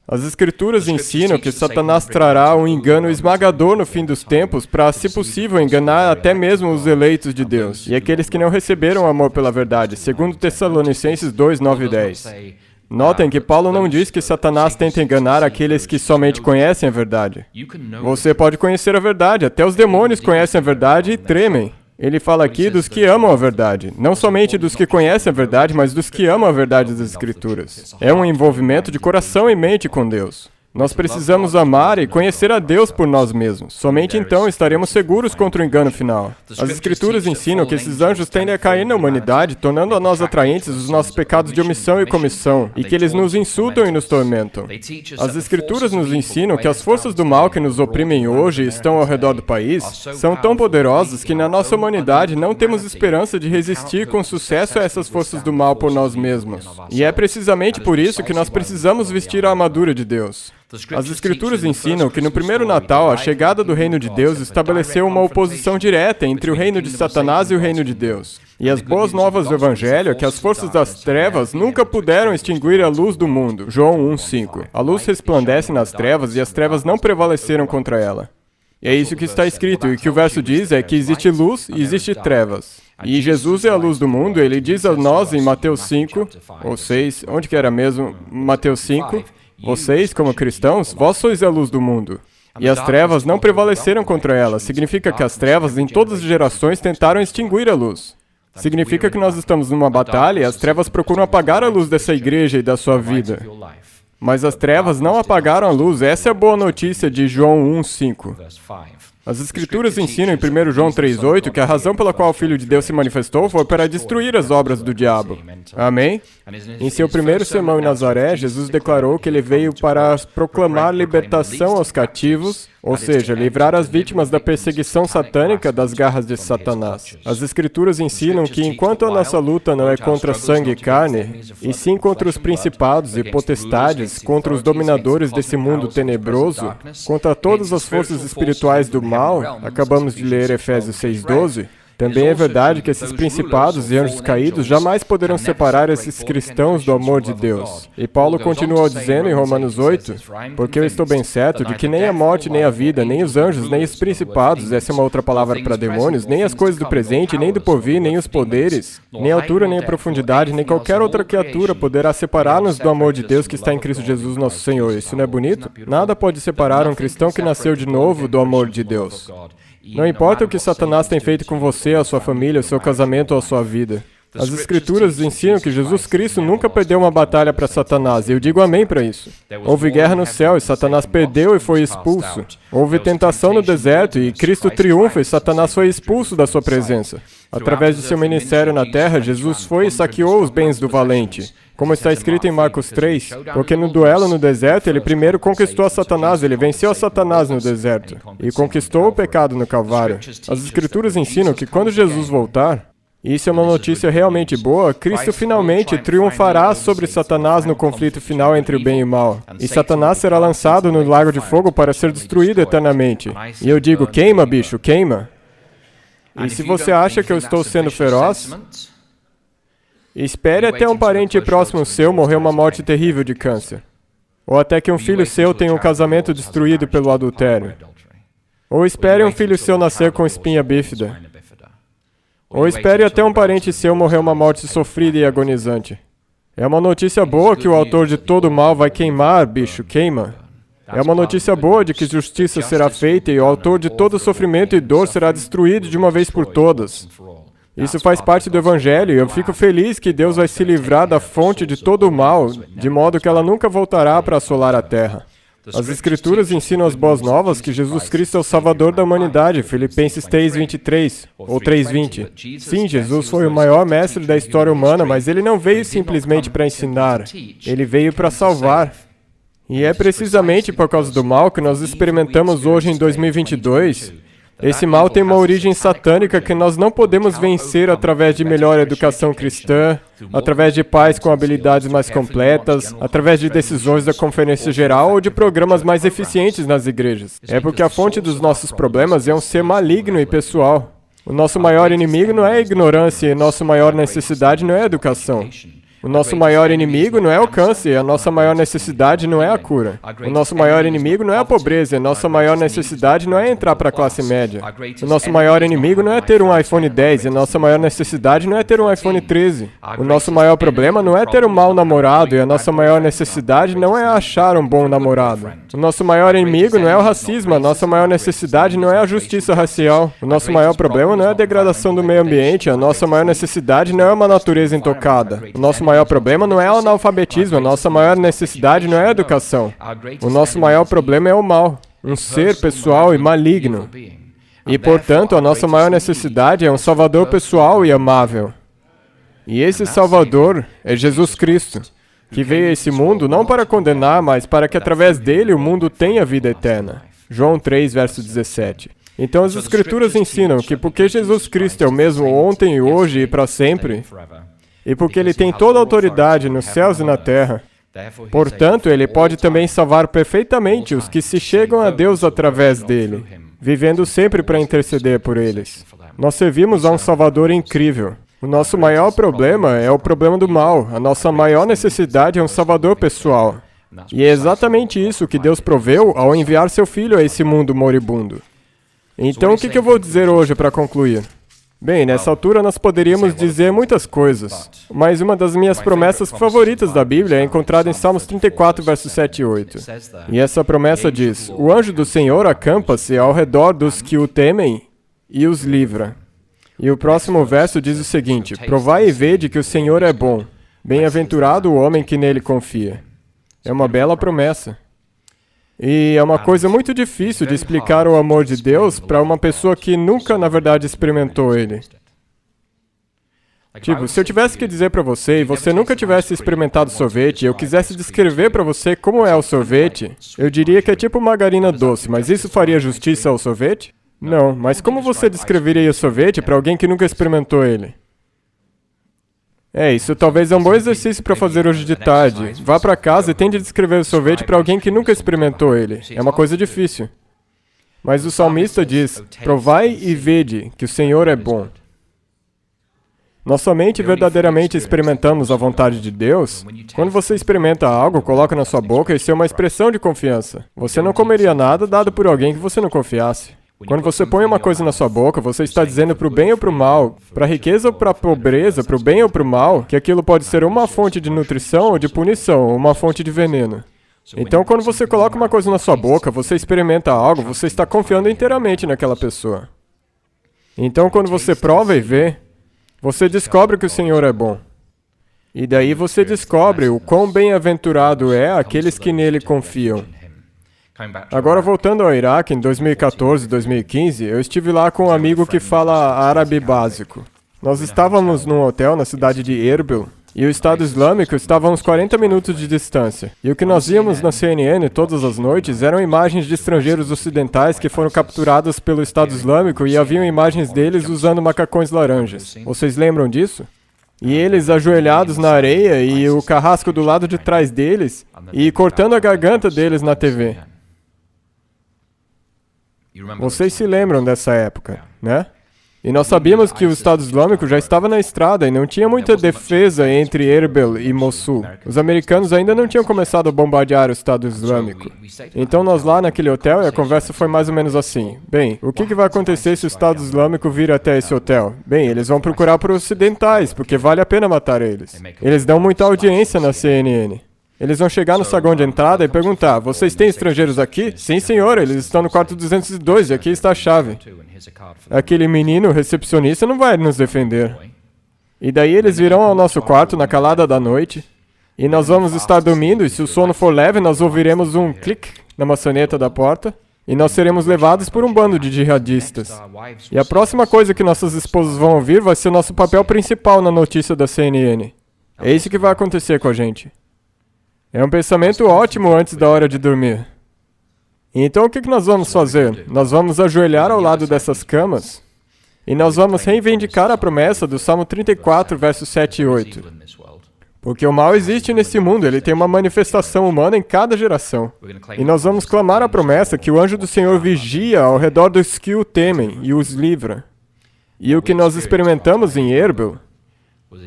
As Escrituras ensinam que Satanás trará um engano esmagador no fim dos tempos para, se possível, enganar até mesmo os eleitos de Deus e aqueles que não receberam amor pela verdade, segundo Tessalonicenses 2, 9 e 10. Notem que Paulo não diz que Satanás tenta enganar aqueles que somente conhecem a verdade. Você pode conhecer a verdade, até os demônios conhecem a verdade e tremem. Ele fala aqui dos que amam a verdade, não somente dos que conhecem a verdade, mas dos que amam a verdade das Escrituras. É um envolvimento de coração e mente com Deus. Nós precisamos amar e conhecer a Deus por nós mesmos. Somente então estaremos seguros contra o engano final. As Escrituras ensinam que esses anjos tendem a cair na humanidade, tornando a nós atraentes os nossos pecados de omissão e comissão, e que eles nos insultam e nos tormentam. As Escrituras nos ensinam que as forças do mal que nos oprimem hoje e estão ao redor do país são tão poderosas que na nossa humanidade não temos esperança de resistir com sucesso a essas forças do mal por nós mesmos. E é precisamente por isso que nós precisamos vestir a armadura de Deus. As Escrituras ensinam que no primeiro Natal, a chegada do reino de Deus estabeleceu uma oposição direta entre o reino de Satanás e o reino de Deus. E as boas novas do Evangelho é que as forças das trevas nunca puderam extinguir a luz do mundo. João 1:5. A luz resplandece nas trevas e as trevas não prevaleceram contra ela. E é isso que está escrito, e o que o verso diz é que existe luz e existe trevas. E Jesus é a luz do mundo, ele diz a nós em Mateus 5, ou 6, onde que era mesmo? Mateus 5, vocês, como cristãos, vós sois a luz do mundo. E as trevas não prevaleceram contra ela. Significa que as trevas em todas as gerações tentaram extinguir a luz. Significa que nós estamos numa batalha e as trevas procuram apagar a luz dessa igreja e da sua vida. Mas as trevas não apagaram a luz. Essa é a boa notícia de João 1:5. As Escrituras ensinam em 1 João 3:8 que a razão pela qual o Filho de Deus se manifestou foi para destruir as obras do diabo. Amém? Em seu primeiro sermão em Nazaré, Jesus declarou que ele veio para proclamar libertação aos cativos, ou seja, livrar as vítimas da perseguição satânica das garras de Satanás. As Escrituras ensinam que enquanto a nossa luta não é contra sangue e carne, e sim contra os principados e potestades, contra os dominadores desse mundo tenebroso, contra todas as forças espirituais do mal, acabamos de ler Efésios 6:12, também é verdade que esses principados e anjos caídos jamais poderão separar esses cristãos do amor de Deus. E Paulo continuou dizendo em Romanos 8, porque eu estou bem certo de que nem a morte, nem a vida, nem os anjos, nem os principados, essa é uma outra palavra para demônios, nem as coisas do presente, nem do porvir, nem os poderes, nem a altura, nem a profundidade, nem qualquer outra criatura poderá separar-nos do amor de Deus que está em Cristo Jesus nosso Senhor. Isso não é bonito? Nada pode separar um cristão que nasceu de novo do amor de Deus. Não importa o que Satanás tem feito com você, a sua família, o seu casamento ou a sua vida. As Escrituras ensinam que Jesus Cristo nunca perdeu uma batalha para Satanás, e eu digo amém para isso. Houve guerra no céu e Satanás perdeu e foi expulso. Houve tentação no deserto e Cristo triunfa e Satanás foi expulso da sua presença. Através de seu ministério na terra, Jesus foi e saqueou os bens do valente. Como está escrito em Marcos 3, porque no duelo no deserto, ele primeiro conquistou a Satanás, ele venceu a Satanás no deserto, e conquistou o pecado no Calvário. As Escrituras ensinam que quando Jesus voltar, e isso é uma notícia realmente boa, Cristo finalmente triunfará sobre Satanás no conflito final entre o bem e o mal. E Satanás será lançado no lago de fogo para ser destruído eternamente. E eu digo, queima, bicho, queima. E se você acha que eu estou sendo feroz, espere até um parente próximo seu morrer uma morte terrível de câncer. Ou até que um filho seu tenha um casamento destruído pelo adultério. Ou espere um filho seu nascer com espinha bífida. Ou espere até um parente seu morrer uma morte sofrida e agonizante. É uma notícia boa que o autor de todo mal vai queimar, bicho, queima. É uma notícia boa de que justiça será feita e o autor de todo sofrimento e dor será destruído de uma vez por todas. Isso faz parte do Evangelho e eu fico feliz que Deus vai se livrar da fonte de todo o mal, de modo que ela nunca voltará para assolar a terra. As Escrituras ensinam as boas novas que Jesus Cristo é o Salvador da humanidade, Filipenses 3:23, ou 3:20. Sim, Jesus foi o maior mestre da história humana, mas ele não veio simplesmente para ensinar, ele veio para salvar. E é precisamente por causa do mal que nós experimentamos hoje em 2022. Esse mal tem uma origem satânica que nós não podemos vencer através de melhor educação cristã, através de pais com habilidades mais completas, através de decisões da conferência geral ou de programas mais eficientes nas igrejas. É porque a fonte dos nossos problemas é um ser maligno e pessoal. O nosso maior inimigo não é a ignorância e nossa maior necessidade não é a educação. O nosso maior inimigo não é o câncer, a nossa maior necessidade não é a cura. O nosso maior inimigo não é a pobreza, a nossa maior necessidade não é entrar para a classe média. O nosso maior inimigo não é ter um iPhone 10, a nossa maior necessidade não é ter um iPhone 13. O nosso maior problema não é ter um mau namorado e a nossa maior necessidade não é achar um bom namorado. O nosso maior inimigo não é o racismo, a nossa maior necessidade não é a justiça racial. O nosso maior problema não é a degradação do meio ambiente, a nossa maior necessidade não é uma natureza intocada. O nosso maior maior problema não é o analfabetismo, a nossa maior necessidade não é a educação. O nosso maior problema é o mal, um ser pessoal e maligno. E, portanto, a nossa maior necessidade é um Salvador pessoal e amável. E esse Salvador é Jesus Cristo, que veio a esse mundo não para condenar, mas para que através dele o mundo tenha vida eterna. João 3, verso 17. Então as Escrituras ensinam que porque Jesus Cristo é o mesmo ontem e hoje e para sempre, e porque Ele tem toda a autoridade nos céus e na terra, portanto, Ele pode também salvar perfeitamente os que se chegam a Deus através dele, vivendo sempre para interceder por eles. Nós servimos a um Salvador incrível. O nosso maior problema é o problema do mal. A nossa maior necessidade é um Salvador pessoal. E é exatamente isso que Deus proveu ao enviar seu Filho a esse mundo moribundo. Então, o que eu vou dizer hoje para concluir? Bem, nessa altura nós poderíamos dizer muitas coisas, mas uma das minhas promessas favoritas da Bíblia é encontrada em Salmos 34, versos 7 e 8. E essa promessa diz: o anjo do Senhor acampa-se ao redor dos que o temem e os livra. E o próximo verso diz o seguinte: provai e vede que o Senhor é bom, bem-aventurado o homem que nele confia. É uma bela promessa. E é uma coisa muito difícil de explicar o amor de Deus para uma pessoa que nunca, na verdade, experimentou ele. Tipo, se eu tivesse que dizer para você, e você nunca tivesse experimentado sorvete, e eu quisesse descrever para você como é o sorvete, eu diria que é tipo margarina doce, mas isso faria justiça ao sorvete? Não, mas como você descreveria o sorvete para alguém que nunca experimentou ele? Isso talvez é um bom exercício para fazer hoje de tarde. Vá para casa e tente descrever o sorvete para alguém que nunca experimentou ele. É uma coisa difícil. Mas o salmista diz: provai e vede que o Senhor é bom. Nós somente verdadeiramente experimentamos a vontade de Deus quando você experimenta algo, coloca na sua boca, isso é uma expressão de confiança. Você não comeria nada dado por alguém que você não confiasse. Quando você põe uma coisa na sua boca, você está dizendo para o bem ou para o mal, para a riqueza ou para a pobreza, para o bem ou para o mal, que aquilo pode ser uma fonte de nutrição ou de punição, ou uma fonte de veneno. Então, quando você coloca uma coisa na sua boca, você experimenta algo, você está confiando inteiramente naquela pessoa. Então, quando você prova e vê, você descobre que o Senhor é bom. E daí você descobre o quão bem-aventurado é aqueles que nele confiam. Agora, voltando ao Iraque, em 2014 e 2015, eu estive lá com um amigo que fala árabe básico. Nós estávamos num hotel na cidade de Erbil, e o Estado Islâmico estava a uns 40 minutos de distância. E o que nós víamos na CNN todas as noites eram imagens de estrangeiros ocidentais que foram capturados pelo Estado Islâmico e haviam imagens deles usando macacões laranjas. Vocês lembram disso? E eles ajoelhados na areia e o carrasco do lado de trás deles e cortando a garganta deles na TV. Vocês se lembram dessa época, né? E nós sabíamos que o Estado Islâmico já estava na estrada e não tinha muita defesa entre Erbil e Mossul. Os americanos ainda não tinham começado a bombardear o Estado Islâmico. Então nós lá naquele hotel e a conversa foi mais ou menos assim. Bem, o que vai acontecer se o Estado Islâmico vir até esse hotel? Bem, eles vão procurar por ocidentais, porque vale a pena matar eles. Eles dão muita audiência na CNN. Eles vão chegar no saguão de entrada e perguntar: vocês têm estrangeiros aqui? Sim, senhor, eles estão no quarto 202 e aqui está a chave. Aquele menino recepcionista não vai nos defender. E daí eles virão ao nosso quarto na calada da noite e nós vamos estar dormindo e se o sono for leve nós ouviremos um clique na maçaneta da porta e nós seremos levados por um bando de jihadistas. E a próxima coisa que nossas esposas vão ouvir vai ser o nosso papel principal na notícia da CNN. É isso que vai acontecer com a gente. É um pensamento ótimo antes da hora de dormir. Então o que nós vamos fazer? Nós vamos ajoelhar ao lado dessas camas e nós vamos reivindicar a promessa do Salmo 34, versos 7 e 8. Porque o mal existe nesse mundo, ele tem uma manifestação humana em cada geração. E nós vamos clamar a promessa que o anjo do Senhor vigia ao redor dos que o temem e os livra. E o que nós experimentamos em Erbil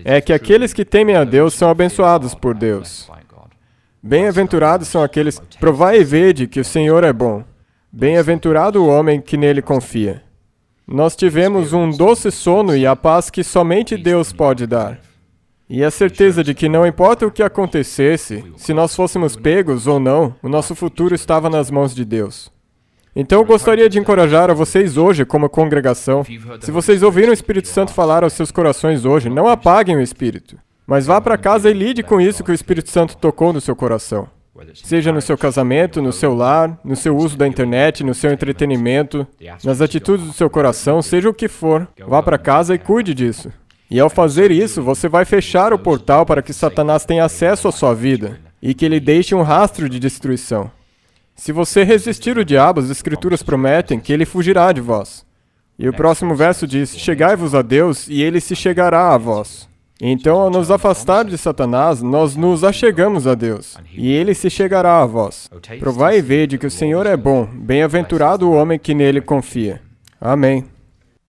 é que aqueles que temem a Deus são abençoados por Deus. Bem-aventurados são aqueles, provai e vede que o Senhor é bom. Bem-aventurado o homem que nele confia. Nós tivemos um doce sono e a paz que somente Deus pode dar. E a certeza de que não importa o que acontecesse, se nós fôssemos pegos ou não, o nosso futuro estava nas mãos de Deus. Então eu gostaria de encorajar a vocês hoje, como congregação, se vocês ouviram o Espírito Santo falar aos seus corações hoje, não apaguem o Espírito. Mas vá para casa e lide com isso que o Espírito Santo tocou no seu coração. Seja no seu casamento, no seu lar, no seu uso da internet, no seu entretenimento, nas atitudes do seu coração, seja o que for, vá para casa e cuide disso. E ao fazer isso, você vai fechar o portal para que Satanás tenha acesso à sua vida e que ele deixe um rastro de destruição. Se você resistir o diabo, as Escrituras prometem que ele fugirá de vós. E o próximo verso diz: chegai-vos a Deus e ele se chegará a vós. Então, ao nos afastar de Satanás, nós nos achegamos a Deus, e ele se chegará a vós. Provai e vede que o Senhor é bom, bem-aventurado o homem que nele confia. Amém.